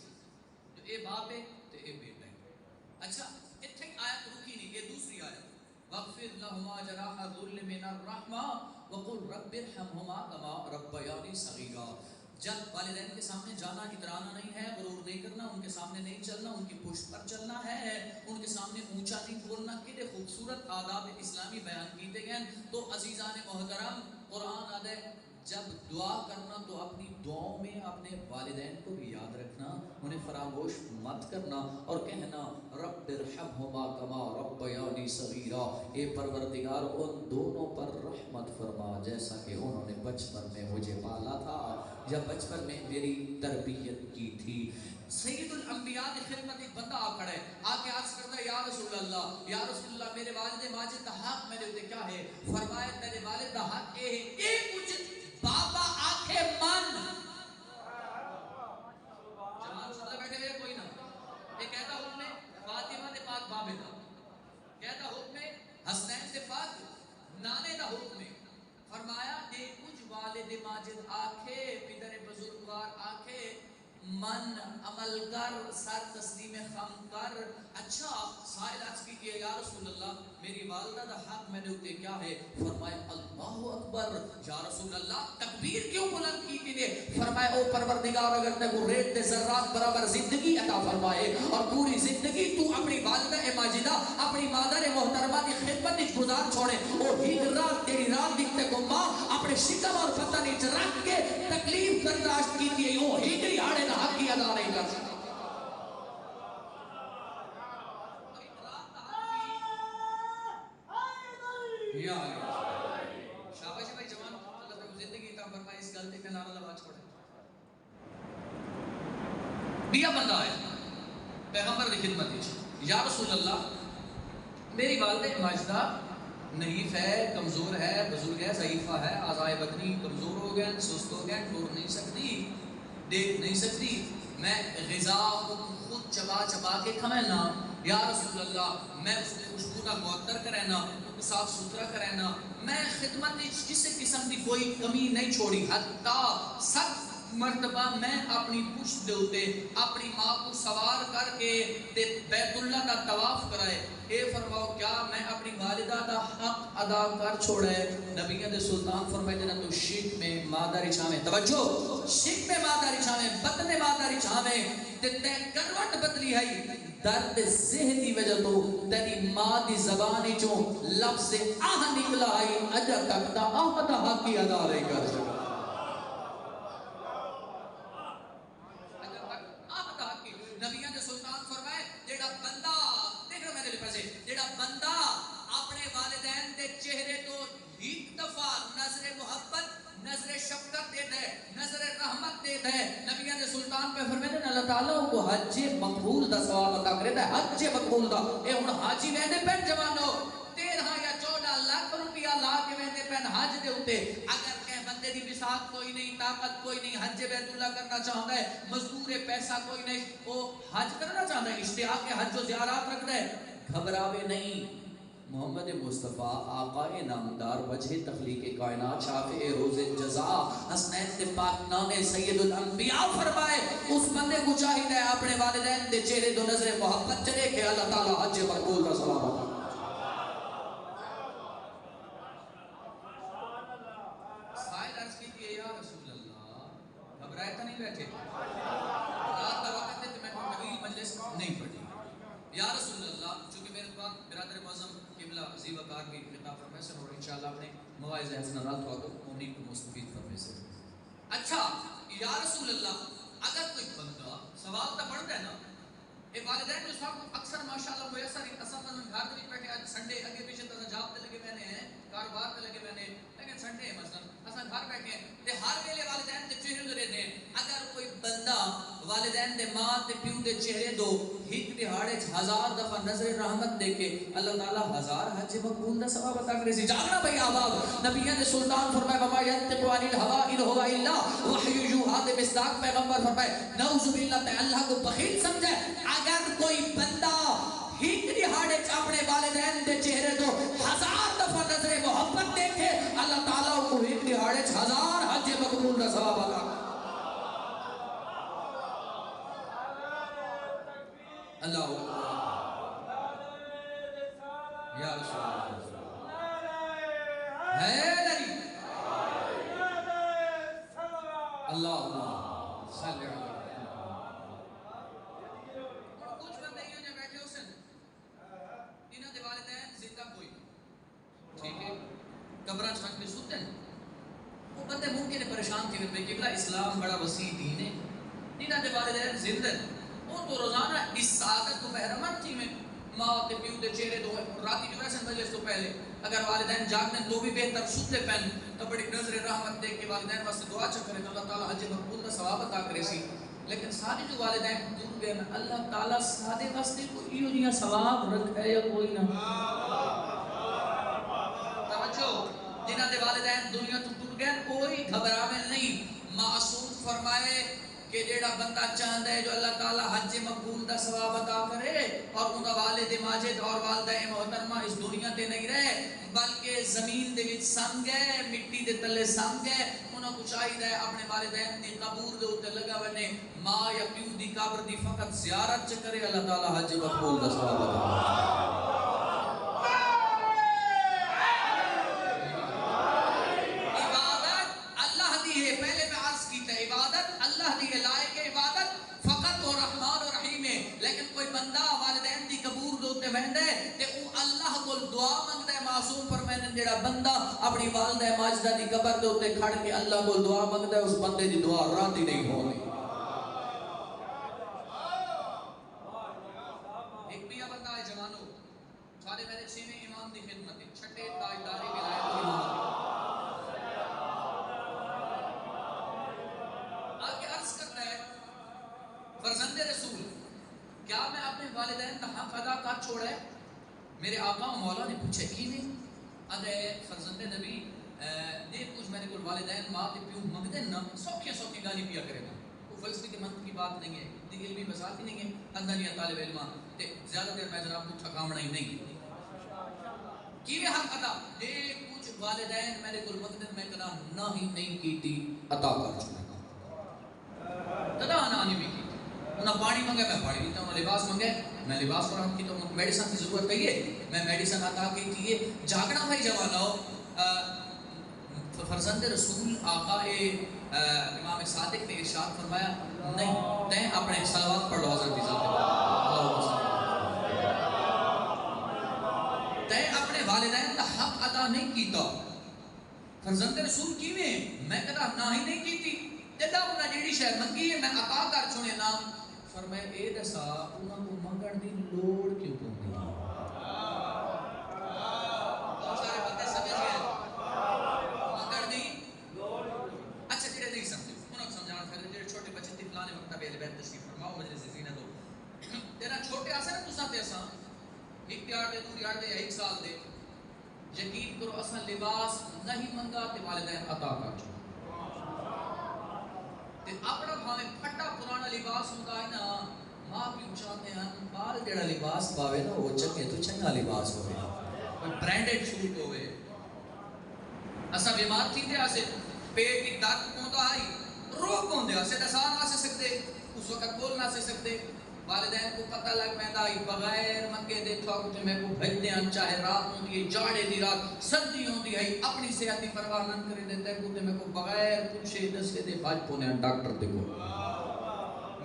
جو اے باپ ہے تو اے بیٹا ہے اچھا اتھے آیت رکی نہیں یہ دوسری آیت وَغْفِرْ لَهُمَا جَنَاحَ الذُّلِّ مِنَ الرَّحْمَةِ وَقُلْ رَبِّ ارْحَمْهُمَا كَمَا رَبَّيَانِي صَغِيرًا جب والدین کے سامنے جانا اترانا نہیں ہے غرور نہیں کرنا ان کے سامنے نہیں چلنا ان کی پشت پر چلنا ہے ان کے سامنے اونچا نہیں بولنا کہ خوبصورت آداب اسلامی بیان کیتے گئے تو عزیزان محترم قرآن آدھے جب دعا کرنا تو اپنی دعاؤں میں اپنے والدین کو بھی یاد رکھنا انہیں فراموش مت کرنا اور کہنا رب ارحمہما کما ربیانی صغیرا اے پروردگار ان دونوں پر رحمت فرما جیسا کہ انہوں نے بچپن میں مجھے پالا تھا یا بچپن میں میری تربیت کی تھی سید الانبیاء کی خدمت ایک بندہ آ کھڑا ہے آکے عرض کرتا ہے یا رسول اللہ میرے والد ماجد دا حق میرے ہوتے کیا ہے فرمائے تیرے والد دا حق اے ہے اے کچھ بابا آنکھیں من جمال سنتے بیٹھے ہوئے کوئی نہ یہ کہتا حکم ہے فاطمہ دے پاک بابے دا کہتا حکم ہے حسنین دے پاک نانے دا حکم ہے فرمایا دے کچھ والد ماجد آنکھیں پدر بزرگوار آنکھیں من عمل کر سر تسلیم خم کر اچھا سائل عرض کیجئے یا رسول اللہ میری والدہ دا حق میں نے ہوتے کیا ہے فرمائے اللہ اکبر یا رسول اللہ تکبیر کیوں بلند کی تھی فرمائے او پروردگار اگر تے کو ریت دے ذرات برابر زندگی عطا فرمائے اور پوری زندگی تو اپنی والدہ ماجدہ اپنی مادر محترمہ دی خدمت نچ گزار چھوڑے او ہی رات تیری رات دکھتے کو ماں اپنے شکم اور پتہ نچ رکھ کے تکلیف برداشت کی تھی او ہی گری آڑے حق کی ادا نہیں کر سکتا شاباش بھائی جوان اللہ تعالی زندگی عطا فرمائے اس غلطی کا نعرہ لگا چھوڑے بیا بندہ ہے پیغمبر کی خدمت ہے یا رسول اللہ میری والدہ ماجدہ نحیف ہے کمزور ہے بزرگ ہے ضعیفہ ہے اعضائے بدنی کمزور ہو گئے سست ہو گئے ٹور نہیں سکتی دیکھ نہیں سکتی میں غذا خود چبا چبا کے کھمائنا یا رسول اللہ میں اس کو خوشبو نہ معطر کرنا صاف ستھرا کرنا میں خدمت کسی قسم کی کوئی کمی نہیں چھوڑی حتیٰ سخت مرتبہ میں اپنی پشت دے ہوتے اپنی ماں کو سوار کر کے بیت اللہ کا طواف کرائے اے فرماؤ کیا میں اپنی والدہ کا حق ادا کر چھوڑے نبیہ دے سلطان فرمائے دینا تو شک میں مادری چھامیں توجہ شک میں مادری چھامیں بطن مادری چھامیں تے کروٹ بدلی ہے درد ذہنی وجہ تو تیری ماں دی زبانی جو لفظ آہ نکلا ہے اجا تک دا آہ دا حق کی ادا نہیں کر سکتا نبیان نے سلطان فرمائے جیڑا بندہ دیکھ رہا میں نے لپسے جیڑا بندہ اپنے والدین دے چہرے تو ایک دفعہ نظر محبت نظر شفقت دے دے نظر رحمت دے دے نبیان نے سلطان پہ فرمائے اللہ تعالیٰ کو حج مقبول دا ثواب عطا کرے دا حج مقبول دا اے ہن حاجی ویندے پین جوانو 13 یا 14 لاکھ روپیہ لا کے ویندے پین حج دے ہوتے اگر بندے دی بساط کوئی نہیں طاقت کوئی نہیں حج بیت اللہ کرنا چاہتا ہے مزدور پیسہ کوئی نہیں وہ حج کرنا چاہتا ہے اشتیاق کے حج و زیارات رکھتا ہے گھبراوے نہیں محمد مصطفیٰ آقا نامدار وجہ تخلیق کائنات شافع روز جزا حسنین پاک نانے سید الانبیاء فرمائے اس بندے کو چاہیے اپنے والدین دے چہرے دو نظر محبت چلے کہ اللہ تعالیٰ حج مقبول کا ثواب عطا۔ سائل عرض کی کہ یا رسول اللہ گھبرائے تو نہیں بیٹھے، رات کا وقت ہے تو میں طویل مجلس نہیں پڑھی۔ یا رسول اللہ، چونکہ میرے پاس برادر معظم قبلہ عزیز وقار کی خطاب پروفیسر اور انشاءاللہ اپنے مواعظ حسنات کو مومنین کو مستفید کرنے سے۔ اچھا یا رسول اللہ، اگر کوئی بندہ سوال تو پڑھتا ہے نا، اے والدین اس وقت اکثر ماشاءاللہ میسر اصل میں گھر میں بیٹھے آج سنڈے اگے پیچھے تو جاب تے لگے میں نے کاروبار تے لگے میں نے، لیکن سنڈے ہے مثلا اساں گھر بیٹھے ہیں تے ہر ویلے والدین دے چہرے دے دے۔ اگر کوئی بندہ والدین دے ماں تے پیو دے چہرے دو ایک دہاڑے 1000 دفعہ نظر رحمت دے کے اللہ تعالیٰ 1000 حج مقبول دا ثواب عطا کرے سی۔ جاگنا بھائی احباب، نبیوں نے سلطان فرمایا وما ينطق عن الهوى ان هو الا وحی یوحى، دے مصداق پیغمبر فرمائے نعوذ باللہ تے اللہ کو بخیل سمجھے۔ اگر کوئی بندہ ایک دہاڑے اپنے والدین دے چہرے دو 1000 دفعہ نظر محبت دیکھے اللہ تعالیٰ کو ایک دہاڑے 1000 حج مقبول دا ثواب عطا کرے۔ اللہ یا رسول اللہ حیدری اللہ صلی اللہ علیہ وسلم۔ کچھ بندے یہ جو بیٹھے ہو سن انہاں دے والدین زندہ کوئی ٹھیک ہے قبراں چھٹ کے سوتے ہیں، وہ بندے ممکن ہے پریشان تھی کہ قبلہ اسلام بڑا وسیع دین ہے، انہاں دے والدین زندہ ہیں، وہ تو روزانہ اس سعادت کو بہرمند تھی میں ماں تے پیو دے چہرے دو راتی جو ایسے مجلس تو پہلے اگر والدین جاگنے تو بھی بہتر سوتے پہن تو بڑی نظر رحمت دے کے والدین واسطے دعا چکرے تو اللہ تعالیٰ حج مقبول کا ثواب عطا کرے سی۔ لیکن سارے جو والدین دور گئے اللہ تعالیٰ سارے واسطے کوئی یہ جہاں ثواب رکھ ہے یا کوئی نہ توجہ، جنہاں دے والدین دنیا تو دور گئے کوئی گھبراویں نہیں۔ معصوم فرمائے کہ جیڑا بندہ چاہتا ہے جو اللہ تعالیٰ حج مقبول دا ثواب عطا کرے اور ان کا والد ماجد اور والدہ محترمہ اس دنیا تے نہیں رہے بلکہ زمین دے وچ سنگ ہے، مٹی دے تلے سنگ ہے، انہاں کو چاہیے اپنے والدین دی قبور دے اوتے لگا ونے ماں یا پیو دی قبر دی فقط زیارت کرے اللہ تعالیٰ حج مقبول دا ثواب عطا کرے۔ عبادت اللہ دی لائق عبادت فقط اور رحمان و رحیم ہے، لیکن کوئی بندہ والدین دی قبور دوتے وہندے تے او اللہ کو دعا منگدا ہے۔ معصوم فرمانے جڑا بندہ اپنی والدہ ماجدہ دی قبر دوتے کھڑ کے اللہ کو دعا منگدا ہے اس بندے دی دعا رد نہیں ہونی۔ ایک بھی بندہ ہے جوانو سارے میرے چھویں امام دی خدمت چھٹے تاجداری ولایت کی امامت فرزند رسول، کیا میں اپنے والدین کا حق ادا کر چھوڑا ہے؟ میرے آقا و مولا نے پوچھے کی نہیں اگر فرزند نبی دیکھ کچھ میرے کو والدین ماں تے پیو منگدے نا سوکھی گالی پیا کرے گا، وہ فلسفے کے منطق کی بات نہیں ہے، دی علمی وضاحت ہی نہیں ہے، اندنیا طالب علماں تے زیادہ دیر میں جناب کو تھکاونا ہی نہیں کی حق ادا دیکھ کچھ والدین میرے کو منگدے میں کدا نہ ہی نہیں کیتی عطا کر چھوڑا کدا نہ نہیں بھی کی۔ انہاں پانی منگے میں پانی دیتا ہوں، لباس منگے میں لباس فراہم کیتا ہوں، میڈیسن کی ضرورت کہیے میں میڈیسن عطا کی ہے۔ جاگنا بھائی جوانو، فرزند رسول آقا امام صادق نے ارشاد فرمایا نہیں تیں اپنے صلوات پڑھ لو حضرت ذات تیں اپنے والدین کا حق ادا نہیں کیتا۔ فرزند رسول کیویں میں کدا نہ ہی نہیں کیتی جدا انہاں جیڑی شے منگی ہے میں عطا کر چھوڑے نا۔ فرمایا اے دسا انہاں کو منگن دی لوڑ کیوں پوندی؟ بہت سارے بندے سمجھ گئے منگن دی لوڑ، اچھا جڑے نہیں سمجھے انہاں کو سمجھانا پھر جڑے چھوٹے بچے تے فلانے مکتب اہل بیت تشریف فرماؤ مجلس زینت ہو تیرا چھوٹے اساں نا تساں تے اساں ایک دیار دے دو دیار دے یا ایک سال دے یقین کرو اساں لباس نہیں منگا تے والدین عطا کر چھوڑا تے اپنا بھاوے پھٹا پرانا لباس ہوتا ہے نا ماں بھی چاہتے ہیں بال جڑا لباس پاوے نا وہ چنگے تو چنگا لباس ہوئے کوئی برانڈڈ سوٹ ہوئے۔ اسا بیمار تھی تے اسے پیٹ کی درد پوندا آئی رو پوندے اسے دسان آ سکتے اس وقت بول نہ سکتے. والدین کو پتہ لگ پیندا بغیر منگے دے تھوک میں کو بھیجتے ہیں, چاہے رات ہوندی ہے, جاڑے دی رات, سردی ہوندی ہے, اپنی صحت کی پرواہ نہ کرے دیتے کو میں کو بغیر پوچھے دسے دے بھاج پونے ڈاکٹر دے کو.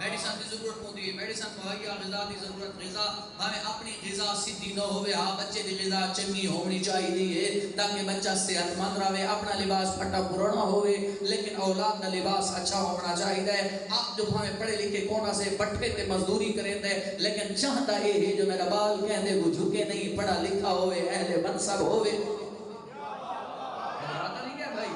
میڈیسن کی ضرورت ہوتی ہے, میڈیسن مہیا, غذا کی ضرورت, غذا ہمیں اپنی غذا سیدھی نہ ہوئے, ہاں بچے دی غذا چنگی ہونی چاہیے تاکہ بچہ صحت مند رہے, اپنا لباس پھٹا پورا نہ ہوئے, لیکن اولاد کا لباس اچھا ہونا چاہیے. آپ جو ہمیں پڑھے لکھے کونا سے بٹھے تے مزدوری کریں دے, لیکن چاہتا ہے جو میرا بال کہندے وہ جھکے نہیں, پڑھا لکھا ہوئے, اہل منصب ہوئے. پتہ نہیں کیا بھائی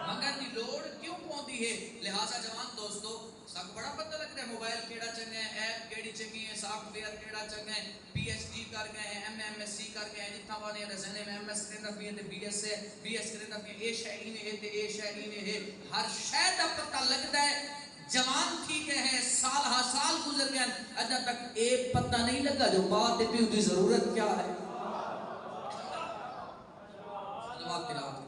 مگر دی لوڑ کیوں پوندی ہے. لہذا جوان دوستو سب بڑا پتہ لگتا ہے موبائل کیڑا چنگا ہے, ایپ کیڑی چنگی ہے, سافٹ ویئر کیڑا چنگا ہے, پی ایچ ڈی کر گئے ہیں, ایم ایس سی کر گئے ہیں, جتنا وانے رسنے میں ایم ایس کرنا بھی ہے, بی ایس کرنا بھی ہے, اے شہری میں ہے, اے شہری میں ہے, ہر شہر کا پتہ لگتا ہے. جوان ٹھیک ہے, سال ہا سال گزر گئے, اجا تک ایک پتہ نہیں لگا جو ماں تے پیو دی ضرورت کیا ہے. جواب تلاوت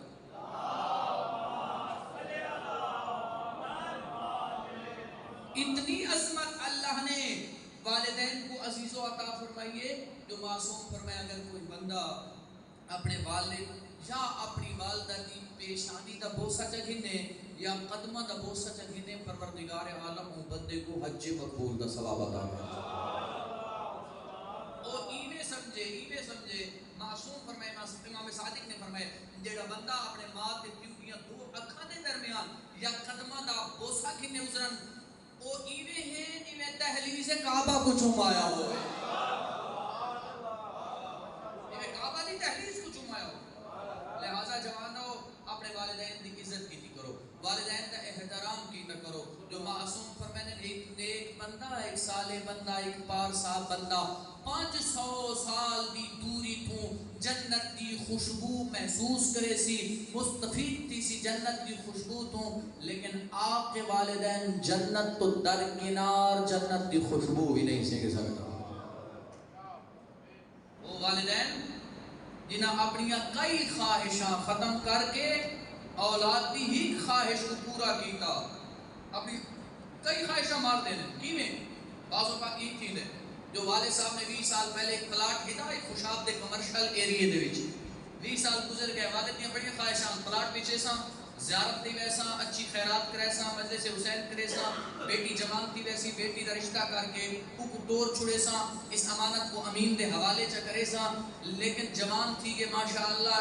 اتنی عظمت اللہ نے والدین کو عزیز و عطا فرمائیے جو معصوم فرمایا. اگر کوئی بندہ اپنے والد یا اپنی والدہ کی پیشانی دا بوسہ چگھنے یا قدمہ دا بوسہ چگھنے, پروردگار عالم و بندے کو حج مقبول دا ثواب عطا کرتا. اور ایویں سمجھے معصوم فرمائے, امام صادق نے فرمائے جیڑا بندہ اپنے ماں تے پیو دیاں دو اکھاں دے درمیان یا قدمہ دا بوسہ گھنے ازرن, وہ ایویں ہیں جویں دہلیز کعبہ کو چومایا ہو, ایویں کعبہ دی دہلیز کو چومایا ہو. لہذا جوانو اپنے والدین دی عزت کی کرو, والدین کا احترام کی نہ کرو. جو معصوم فرمانے ایک نیک بندہ, ایک صالح بندہ, ایک پارسا بندہ 500 سال دی دوری تو جنت دی خوشبو محسوس کرے سی, مستفید تھی سی جنت دی خوشبو تو, لیکن آپ کے والدین جنت تو درکنار جنت دی خوشبو بھی نہیں سکے سکتا. وہ والدین جنہاں اپنی کئی خواہشاں ختم کر کے اولاد دی ہی خواہش کو پورا کیتا, اپنی کئی خواہشاں مار دینے کیویں. بعض اوقات ایک چیز ہے جو والد صاحب نے 20 سال پہلے ایک پلاٹ ہٹا ایک خوشاب دے کمرشل ایریے دے وچ, 20 سال گزر گئے, والد دیاں بڑی خواہشاں, پلاٹ پیچھے ساں, زیارت دی ویسا, اچھی خیرات کرے ساں, مجلس حسین کرے ساں, بیٹی جوان تھی ویسی بیٹی دا رشتہ کر کے کو توڑ چھڑے ساں, اس امانت کو امین دے حوالے چا کرے ساں. لیکن جوان تھی کہ ماشاءاللہ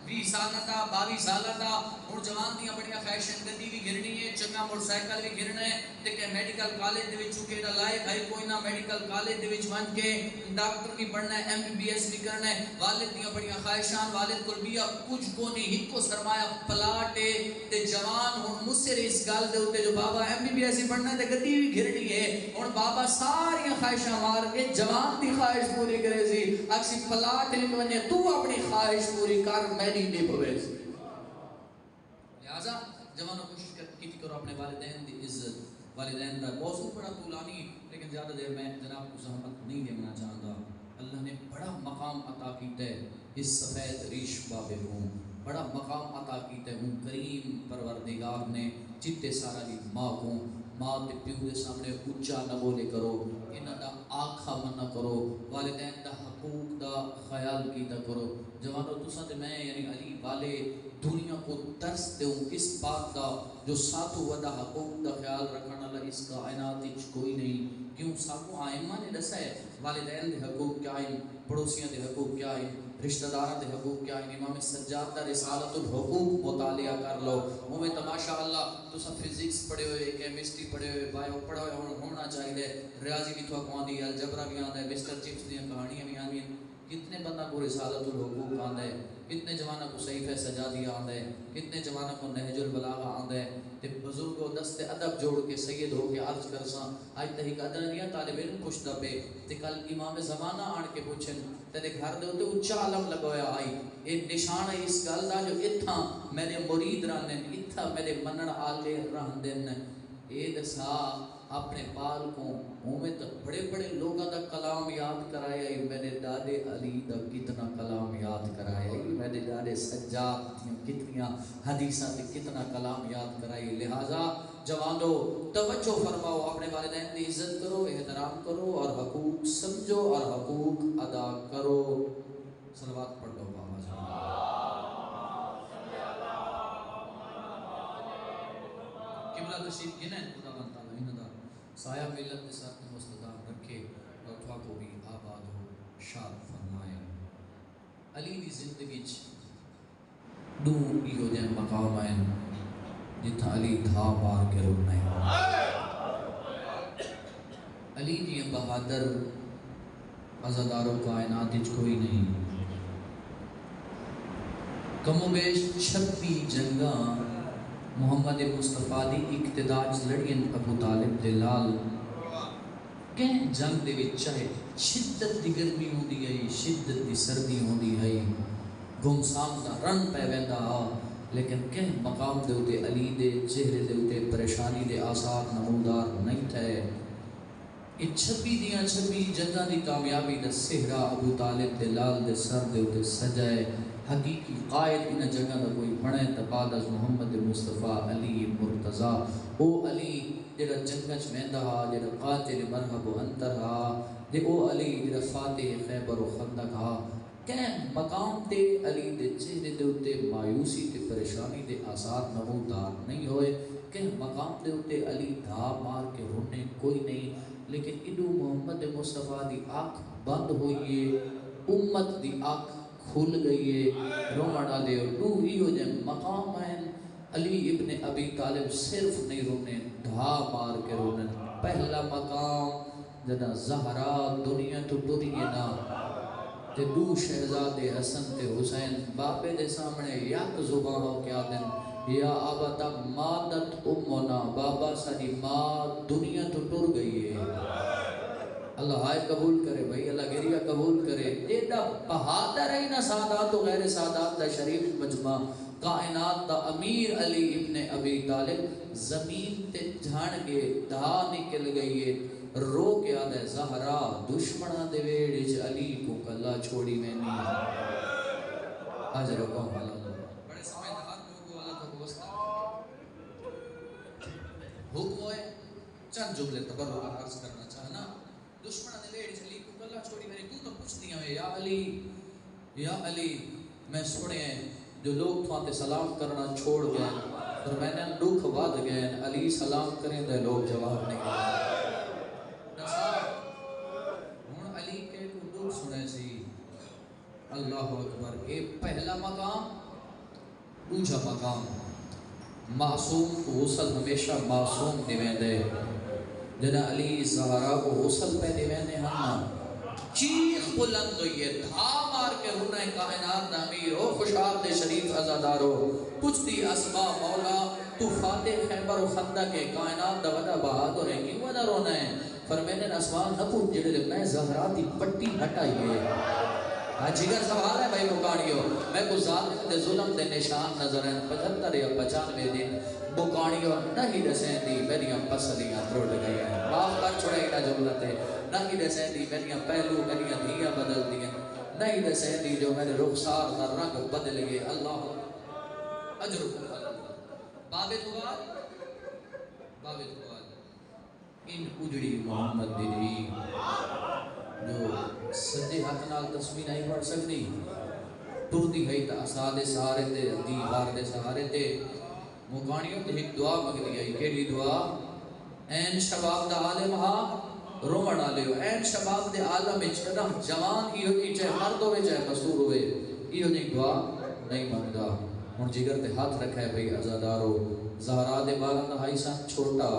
20 سال تھا 22 سال تھا, اور جوان دیاں بڑیاں فیشن گدی بھی گھرنی ہے, چنگا موٹر سائیکل بھی گھرنا ہے, تے کہ میڈیکل کالج دے وچ چکے دا لائے بھائی کوئی نہ medical college they which one کے ڈاکٹر بھی بننا ہے, ایم بی بی ایس بھی کرنا ہے. والد دیاں بڑیاں خواہشاں, والد کول بھی کچھ کو نہیں, ہکو سرمایہ پلاٹ ہے, تے جوان ہن مصر اس گل دے اوتے جو بابا ایم بی بی ایس بننا ہے تے گدی بھی گھرنی ہے, ہن بابا ساری خواہشاں مار کے جوان دی خواہش پوری کرے سی, اکسی پلاٹ نہیں ونجے تو اپنی خواہش پوری کر میری نہیں پوے سی. لہذا جوانوں کوشش کی کرو اپنے والدین دی عزت. والدین دا موضوع بڑا طولانی, لیکن زیادہ دیر میں جناب کو زحمت نہیں دینا چاہتا. اللہ نے بڑا مقام عطا کیتا ہے اس سفید ریش بابے کو, بڑا مقام عطا کیتا ہے ان کریم پروردگار نے. چتے سارا دی ماں کو, ماں تے پیو دے سامنے اونچا نہ بولے کرو, انہاں دا آکھا منہ کرو, والدین دا حقوق دا خیال کیتا کرو. جوانو تساں تے میں یعنی علی والے دنیا کو درس دوں اس بات دا جو ساتھ ودا حقوق دا خیال رکھنا اللہ اس کائنات وچ کوئی نہیں. کیوں ساتھوں آئمہ نے دسا ہے والدین دے حقوق کیا ہیں, پڑوسیاں دے حقوق کیا ہیں, رشتہ داراں دے حقوق کیا ہیں. امام سجاد دا رسالۃ الحقوق مطالعہ کر لو, اوے تو ماشاءاللہ تساں فزکس پڑھے ہوئے, کیمسٹری پڑھے ہوئے, بایو پڑھے ہوئے ہونا چاہیے, ریاضی بھی تو آندی ہے, الجبرا بھی آندا ہے, مسٹر چپس دی کہانیاں بھی آندی ہیں. کتنے بندہ کو رسالۃ الحقوق آندا ہے, کتنے جوانہ کو صحیفہ سجادیہ آندا ہے, کتنے جوانہ کو نہج البلاغہ آندا ہے. تے بزرگوں دست ادب جوڑ کے سید ہو کے عرض کرساں آج تحقیق ادنیہ طالب علم پوچھدا پے تے کل امام زمانہ آن کے پوچھن تیرے گھر دے اوتے اونچا علم لگایا آئی, اے نشان ہے اس گل دا جو اتھاں میرے مرید رہندے, اتھاں میرے منن آلے رہندے. اے دسا اپنے بال کو اوویں تو بڑے بڑے لوگاں دا کلام یاد کرایا, میرے دادے علی دا کتنا کلام یاد کرایا, میرے دادے سجاد کتنیاں حدیثاں تے کتنا کلام یاد کرائی. لہذا جوانوں توجہ فرماؤ، اپنے والدین کی عزت کرو، احترام کرو اور حقوق سمجھو اور حقوق ادا کرو۔ صلوات پڑھ لو بابا جان۔ قبلہ تشریف گنیں خدا و تعالی انہاں دا سایہ ملت کے ساتھ مستدام رکھے اور تھوا کو بھی آباد ہو شاد فرمائے۔ علی دی زندگی دو ایو دے مقام ہیں جتھا علی دھا مار کے رونا ہے۔ علی جی بہادر عزادارو کائنات اچ کوئی نہیں۔ کم و بیش 26 جنگاں محمد مصطفیٰ دی اقتداء لڑین ابو طالب دے لال کہیں جنگ دے وچ چاہے شدت دی گرمی ہوندی ہے، شدت دی سردی ہوندی ہے، گمسام دا رن پہ ویندا، لیکن کہیں مقام دے اتے علی دے چہرے دے اتے پریشانی دے آثار نمودار نہیں تھے۔ یہ 26 جنگاں دی کامیابی دا سہرا ابو طالب دے لال دے سر دے اتے سجائے۔ حقیقی قائد ان جگہ دا کوئی بڑے تباد از محمد مصطفیٰ علی مرتضیٰ، او علی جڑا جنگچ مہندہ ہا، جڑا قاتل مرحب و انتر ہا، دے او علی جڑا فاتح خیبر و خندق ہا۔ کہیں مقام تے علی دے چہرے دے اتے مایوسی تے پریشانی دے آثار نمودار نہیں ہوئے، کہیں مقام دے اتے علی دھا مار کے رونے کوئی نہیں، لیکن ادو محمد مصطفیٰ دی آنکھ بند ہوئی ہے، امت دی آنکھ کھل گئی ہے، رومڑا دے دو ہی ہو جائے مقام ہیں۔ علی ابن ابی طالب صرف نہیں رونے، دھا مار کے رونے۔ پہلا مقام جدا زہرا دنیا تو ٹریے نا تے دو شہزادے حسن تے حسین باپے دے سامنے یک زبان ہو کیا دن یا آبتا مادت امنا، بابا ساری ماں دنیا تو ٹر گئی ہے۔ اللہ ہائے قبول کرے بھائی، اللہ گریہ قبول کرے۔ ایڈا بہادر ہے نا سادات و غیر سادات دا شریف مجمع، کائنات دا امیر علی ابن ابی طالب زمین تے جھان کے دھا نکل گئی ہے، رو کے آدھے زہرا دشمنہ دے ویڑج علی کو کلا چھوڑی میں نہیں۔ آج رکھو اللہ بڑے سمجھ دہات لوگوں اللہ کو بوستا حکم ہوئے چند جملے تبرک عرض کرنا چاہنا۔ دشمنہ دے ویڑج علی کو کلا چھوڑی میں نہیں، تو کچھ نہیں ہوئے یا علی میں سنے ہیں جو لوگ تھوانتے سلام کرنا چھوڑ گئے، پھر میں نے دکھ باد گئے، علی سلام کریں دے لوگ جواب نہیں کریں۔ ہون علی کے کو دکھ سنے سی، اللہ اکبر۔ اے پہلا مقام، دوجہ مقام، معصوم کو غسل ہمیشہ معصوم دیویں دے، جنہ علی زہرا کو غسل پہ دیویں دے ہاں چیخ بلند ہوئی ہے، دھا مار کے رونا کائنات نامیر ہو، خوشحال دے شریف عزادارو پچھتی اسماء مولا تو فاتح خیبر و خندق کے کائنات دا وڈا بہادر ہے، کیوں وڈا رونا ہے؟ فرمینے اسمان نہ پوچھ جڑے میں زہرا دی پٹی ہٹائیے۔ جگر سوال ہے بھائی بکاڑیو، میں کو ظالم دے ظلم دے نشان نظر ہیں، 75 یا 95 دن بکاڑیو نہیں دسیں دی میریاں پسلیاں تروڑ گئی ہیں، معاف کر چھوڑے اینا جملتے، نہیں دسیں دی میریاں پہلو میریاں دھیاں بدل دیں، نہیں دسیں دی جو میرے رخسار دا رنگ بدل گئے۔ اللہ اجرکم اللہ باب دوال ان اجڑی محمد دی جو سجے ہاتھ نال تسبیح نہیں پڑھ سکتی، ٹردی ہے تا اساد سہارے تے دیوار دے سہارے تے مکانیوں تے ایک دعا مگدی ہے، کیڑی دعا؟ این شباب دا عالم ہا رومن آلیو، این شباب دے عالم اچھنا جوان ایو کی چاہے مرد ہوئے چاہے مستور ہوئے، ایو نہیں دعا نہیں مانگا۔ ہن جگر تے ہاتھ رکھا ہے بھئی عزادارو، زہرا دے بالند ہائی سان چھوٹا،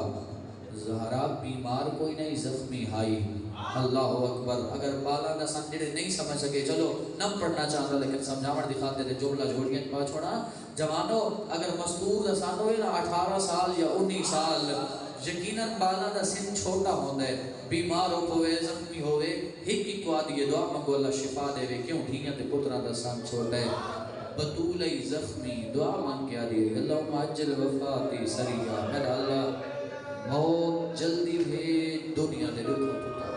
زہرا بیمار کوئی نہیں زخمی ہائی۔ اللہ اکبر۔ اگر بالا نہ سمجھے نہیں سمجھ سکے چلو نم پڑھنا چاہتا لیکن سمجھاوڑ دکھاتے تھے جملہ جھوڑیاں پا چھوڑا۔ جوانو اگر مستور دا سان ہوئے نا 18 سال یا 19 سال یقیناً بالا دا سن چھوٹا ہوتا ہے، بیمار ہوئے زخمی ہوئے، ایک کو آدھی دعا منگو اللہ شفا دے وے، کیوں ٹھیکیں تے پترہ دا سان چھوٹا ہے، بطولی زخمی دعا مانگ کے آدھی اللہم عجل وفاتی سریعہ، میرا اللہ موت جلدی بھیج دنیا دے رکھا پتا۔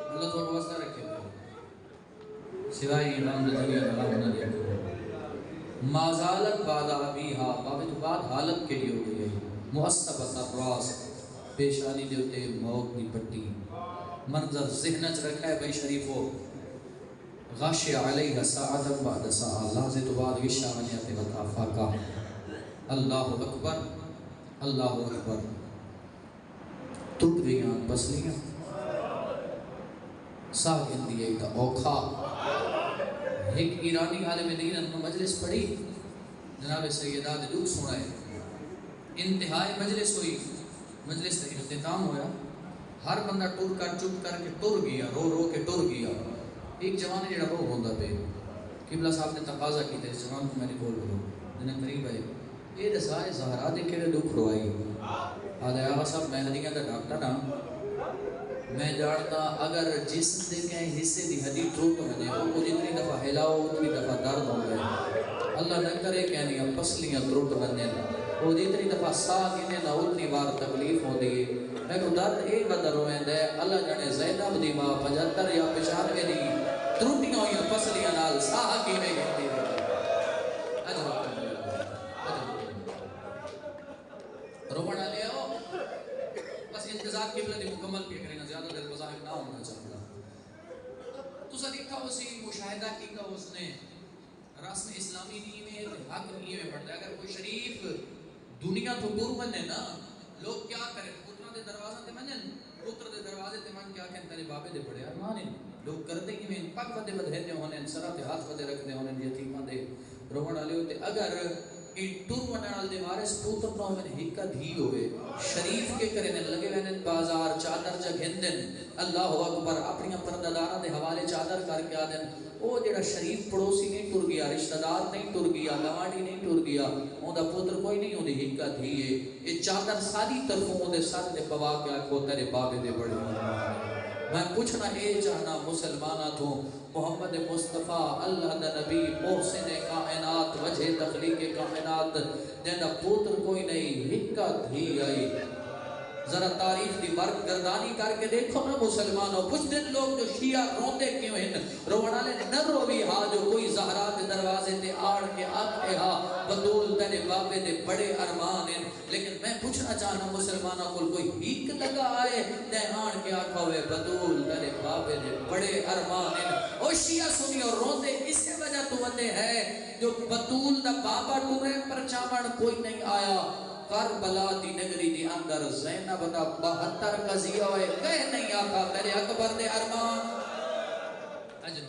اللہ تو واسطہ رکھے ہوئے سوائے امام دنیا اللہ نہ دیکھو۔ مازالت بعد ابیہا بابے تو بعد حالت کے لیے ہو گئی ہے محسبت الراس پیشانی دے ہوتے موت دی پٹی منظر ذہن چ رکھا ہے بھائی شریفو غاشی علیہ ساعتا بعد ساعہ لحظے تو بعد وشا ونیت وطا فاقا اللہ اکبر اللہ اکبر ٹوٹ گئیاں بسلیاں ساہ گندی ایک اوکھا ایک ایرانی عالم دین انہوں مجلس پڑھی جناب سیدہ دے دکھ سنائے انتہائی مجلس ہوئی مجلس کا اختتام ہویا ہر بندہ ٹور کر چپ کر کے ٹر گیا رو رو کے ٹر گیا ایک جوان نے جڑا رو ہوندہ پہ قبلہ صاحب نے تقاضا کی تھے اس جوان کو میں نے کول کرو جنہیں قریب ہے یہ دسائے زہرا دے کے دکھ روائی آدھے آغا صاحب میں ہدیاں دا ڈاکٹر نا میں جانتا اگر جسم دے کے حصے دی ہڈی ٹوٹ بنے وہ کو جتنی دفعہ ہلاؤ اتنی دفعہ درد ہو گئے اللہ نہ کرے کہنی اب پسلیاں ٹوٹ بنے وہ جتنی دفعہ ساہ گنے نہ اتنی بار تکلیف ہو دی میں کو درد ایک بدر ہوئے دے اللہ جانے زینب دی ماں 75 یا 95 دی ٹوٹیاں ہوئی پسلیاں نال ساہ کی میں گھنٹی دی رومن آلے ہو بس انتظار قبلہ دی مکمل پہ کریں زیادہ دیر مظاہر نہ ہونا چاہتا تو صدیقہ اسی مشاہدہ کی کا اس نے رسم اسلامی نہیں میں حق نہیں میں پڑھتا ہے اگر کوئی شریف دنیا تو دور بنے نا لوگ کیا کریں پترہ دے دروازہ تے منن پتر دے دروازے تے من کیا کہیں تیرے بابے دے بڑے ارمانے لوگ کرتے ہی میں پاک ودے بدھینے ہونے سرہ تے ہاتھ ودے رکھنے ہونے یتیمہ دے روحن آلے ہوتے اگر ایک ٹور ونال دے وارس پوتر نو میں ہکا دھی ہوئے شریف کے کرنے لگے وینے بازار چادر جا گھندن اللہ اکبر اپنی پردادارہ دے حوالے چادر کر کے آدن او جڑا شریف پڑوسی نہیں ٹر گیا رشتہ دار نہیں ٹر گیا لوانڈی نہیں ٹر گیا اون دا پوتر کوئی نہیں ہوندی ہکا دھی ہے یہ چادر ساری طرفوں دے سر دے پوا کے آکھو تیرے بابے دے بڑے میں پوچھنا اے چاہنا مسلمانہ تو محمد مصطفیٰ اللہ دا نبی محسن کائنات وجہ تخلیق کائنات جنہ پوتر کوئی نہیں ہکا دھی آئی ذرا تاریخ دی ورک گردانی کر کے دیکھو نا مسلمانوں کچھ دن لوگ جو شیعہ روندے کیوں ہیں رونا لے نہ روی ہاں جو کوئی زہرا دے دروازے تے آڑ کے آکھے ہاں بدول تیرے بابے دے بڑے ارمان ہیں لیکن میں پوچھنا چاہنا مسلمانوں کو کوئی ہیک لگا آئے تے آڑ کے آکھا ہوئے بدول تیرے بابے دے بڑے ارمان ہیں او شیعہ سنی اور روندے اس کے وجہ تو وندے ہے جو بدول دا بابا ٹورے پر چامن کوئی نہیں آیا کربلا دی نگری دی اندر زینب دا 72 قضیہ ہوئے کہہ نہیں آقا تیرے اکبر دے ارمان اجر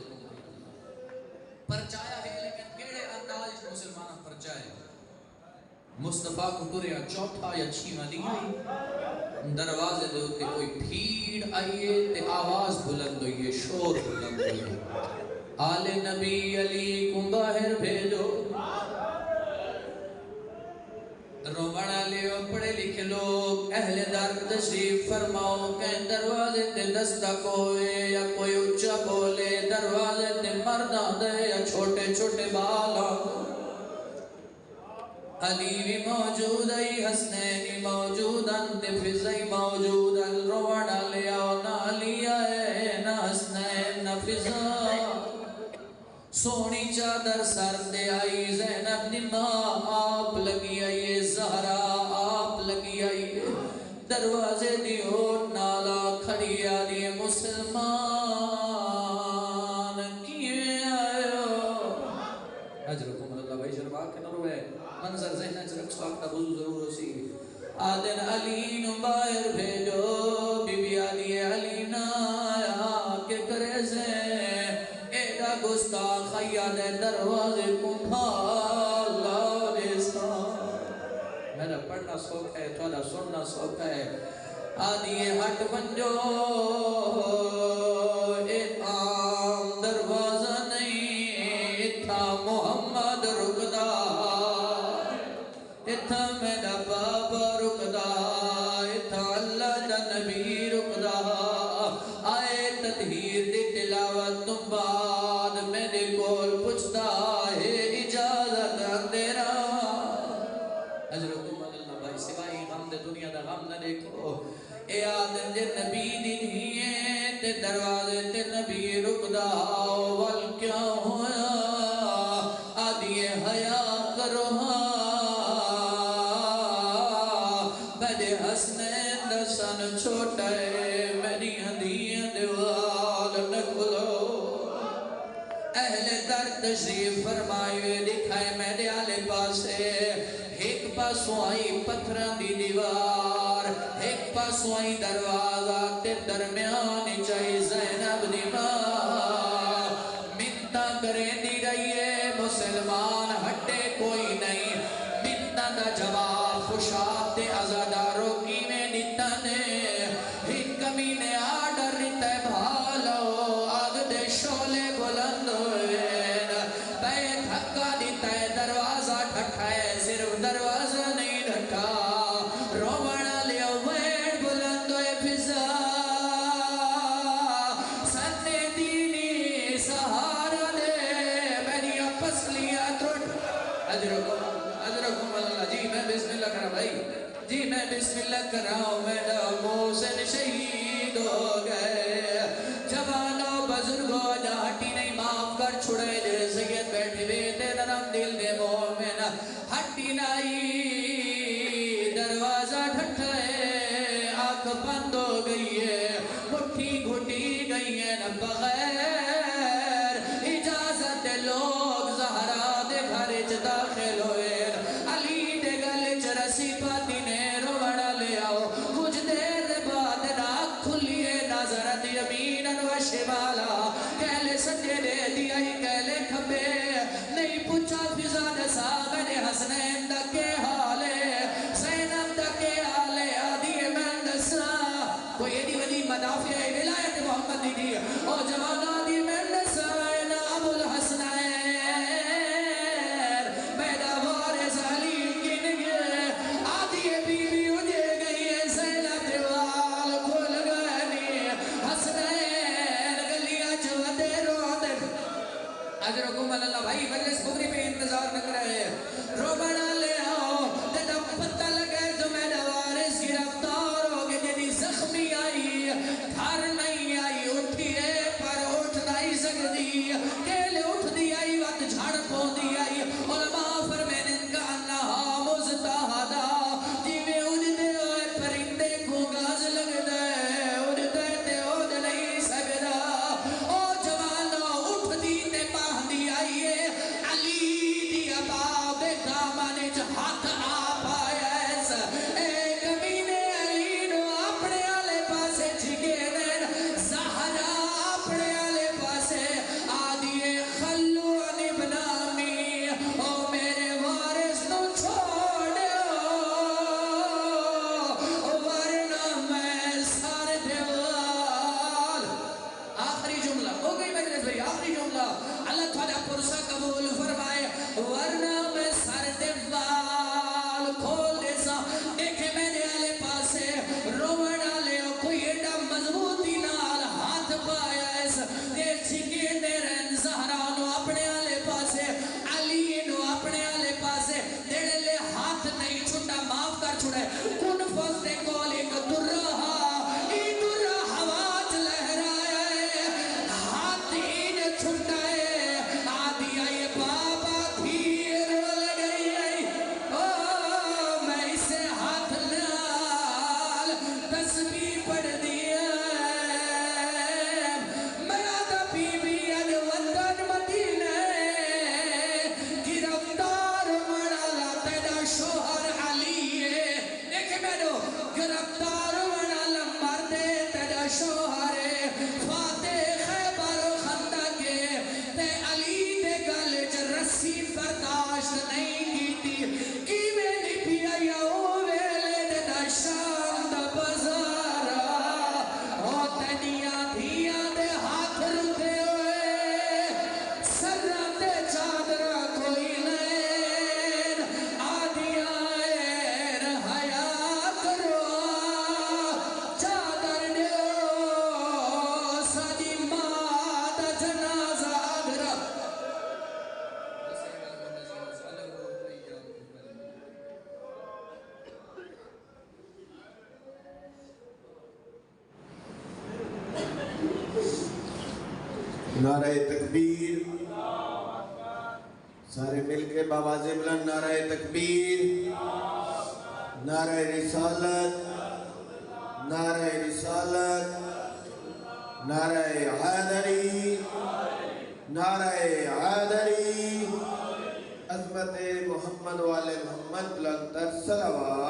پرچایا ہے لیکن کیڑے انداز مسلمان پرچائے مصطفیٰ کو تریا چوتھا یا چھیواں نہیں آئی دروازے دے ہوتے کوئی بھیڑ آئیے تے آواز بلند ہوئیے شور بلند ہوئیے آل نبی علی کو باہر بھیجو رومانہ لیو پڑھے لکھے لوگ اہل دار تشریف فرماؤ کہیں دروازے تے دستک ہوئے یا کوئی اچھا بولے دروازے تے مردہ دے یا چھوٹے چھوٹے بالا علی بھی موجود ہے حسنین موجود انت فضائی موجود رومانہ لیاؤ نہ علی آئے نہ حسنین نہ فضا سونی چادر سر دے آئی زینب نماں آپ لگی آئیے زہرا آپ لگی آئیے دروازے دیو نالا کھڑی آئیے مسلمان کیے آئے ہو حجرکم اللہ بھائی شربا کے نہ روئے منظر ذہنہ چرک سواقتہ بزو ضرور ہو سی آدن علی نبائر بھیجو بی بی علی نایا کے کرے سے ایڈا گستاخ خیال دروازے کو بھالا دیسا میرا پڑھنا سوکھ ہے تھوڑا سننا سوکھ ہے آدھی ہٹ بنجو اے عام دروازہ نہیں تھا محمد رکدہ اتھا میرا بابا رکدہ اتھا اللہ دا نبی رکدہ آئے تطہیر دی تلاوت تم بعد میرے کول پچھتا ہے اجازت اندیرا حضرت اللہ بھائی سوائی غم دے دنیا دا غم نہ دیکھو اے آدم دے نبی دی نہیں تے دروازے تے نبی رکدہ وال کیا ہویا آدھی حیاء حسنین دا سن چھوٹا ہے میری ہدیاں دیوال نہ کھلو اہل در تشریف فرمائے دکھائے میرے آلے پاسے ایک پاسوں آئی پتھران دی دیوار ایک پاسوں آئی دروازہ تے درمیان چاہی زینب دی ماں منتہ کریں دی رہی ہے مسلمان ہٹے کوئی نہیں منتہ دا جواب خوشاب تے ازاداروں کی میں دیتا نے ایک کمینے آڈر تے بھالو آگ دے شولے بلند ہوئے بیت حقہ دیتا ہے دروازہ ٹھٹھا ہے صرف دروازہ نہیں ڈھٹا رومانہ لیا ویڑ بلند ہوئے فضا سنے دینی سہارا دے میری اپس لیا ترٹ ادرکم اللہ جی میں بسم اللہ کر رہا بھائی جی میں بسم اللہ کر رہا ہوں میرا محسن شہید ہو گئے جوانوں بزرگوں ہٹی نہیں معاف کر چھڑے دے سید بیٹھے بیٹے نرم دل دے مومن ہٹی نہیں دروازہ ڈھٹا ہے آنکھ بند ہو گئی ہے مٹھی گھٹی گئی ہے نہ بغیر اجازت لوگ زہرا دے گھر چ داخل ہوئے علی دے گل چ رسی پاتی نے روڑا لے آؤ کچھ دیر بعد ناک کھلیے نظرت یمیناً و شمالا کہلے سجے دے دیا ہی کہلے کھبے نہیں پوچھا فضا دسا میں نے حسنین دا کے حالے زینب دا کے حالے آدھی من دسا کوئی ایڈی ولی مدافع ولایت محمد دی او جوان آدھی من دسا ابو الحسنین میرا وارث علی گن گئے آدھی بی بی اجے گئی ہے زینب دیوال کھل گئے حسنین گلیاں چودے رو دے اجرکم اللہ بھائی مجلس بگری پہ انتظار نہ کرے رو بڑا لے آؤ تے تب پتہ لگے جو میرا وارث گرفتار ہو گئے جنی زخمی آئی تھار نہیں آئی اٹھیے پر اٹھ نہیں سکتی کیلے اٹھ دی آئی وقت جھاڑ پو دی آئی علماء فرمین کا انہا مزتہدہ جیوے اجھتے ہوئے پرندے کو گاز لگ دے اجھتے تے اجھ نہیں سکتا او جوانا اٹھ دی تے پاہ دی آئیے علی دی اباب دامن ہاتھ آپ آیا ایسا اے کمینے علی نو اپنے آلے پاسے چھگے دین زہرا اپنے آلے پاسے آدھیے خلو عن ابن امی او میرے وارث نو چھوڑے ورنہ میں سار دیوال آخری جملہ ہو گئی مجلس بھئی آخری جملہ اللہ تعالیٰ پرسہ قبول فرمائے ورنہ میں سار دیوال کھول دے سا دیکھے میرے آلے پاسے روڑا لے کوئی ایڈا مضبوطی نال ہاتھ پایا ایسا دیر چھکے دے رہن زہرانو اپنے آلے پاسے علی نو اپنے آلے پاسے دیڑے لے ہاتھ نہیں چھٹا معاف کر چھڑے کن فضے کول ایک در رہا ای در حواج لہرایا ہے ہاتھ ہی نے چھٹا ہے آدھی آئے بابا دھیر لگئی آئی او میں اسے ہاتھ لال تسبیح پڑھ دیا میں آدھا بی بی آدھے وطن مدینہ گرفتار مڑالا تیدا شوہر علی ہے دیکھیں میں دو گرفتار مڑالا مردے تیدا شوہر فاتح خیبر و خندق تے علی دے گل چ رسی برداشت نہیں کی تھی کیویں نہیں پیا یا ویلے تیدا شام دا بزارا او تینیاں دھیاں دے ہاتھ رکھے ہوئے سرہ تے چادرہ کوئی لین آدھیاں ایر حیا کرو چادر دیو سادی ماں دا جنازہ آگرہ
نعرہ تکبیر سارے مل کے بآواز بلند نعرہ تکبیر نعرہ رسالت نعرہ رسالت، نعرہ حیدری، نعرہ حیدری، عظمت محمد والے محمد بلند تر صلوات۔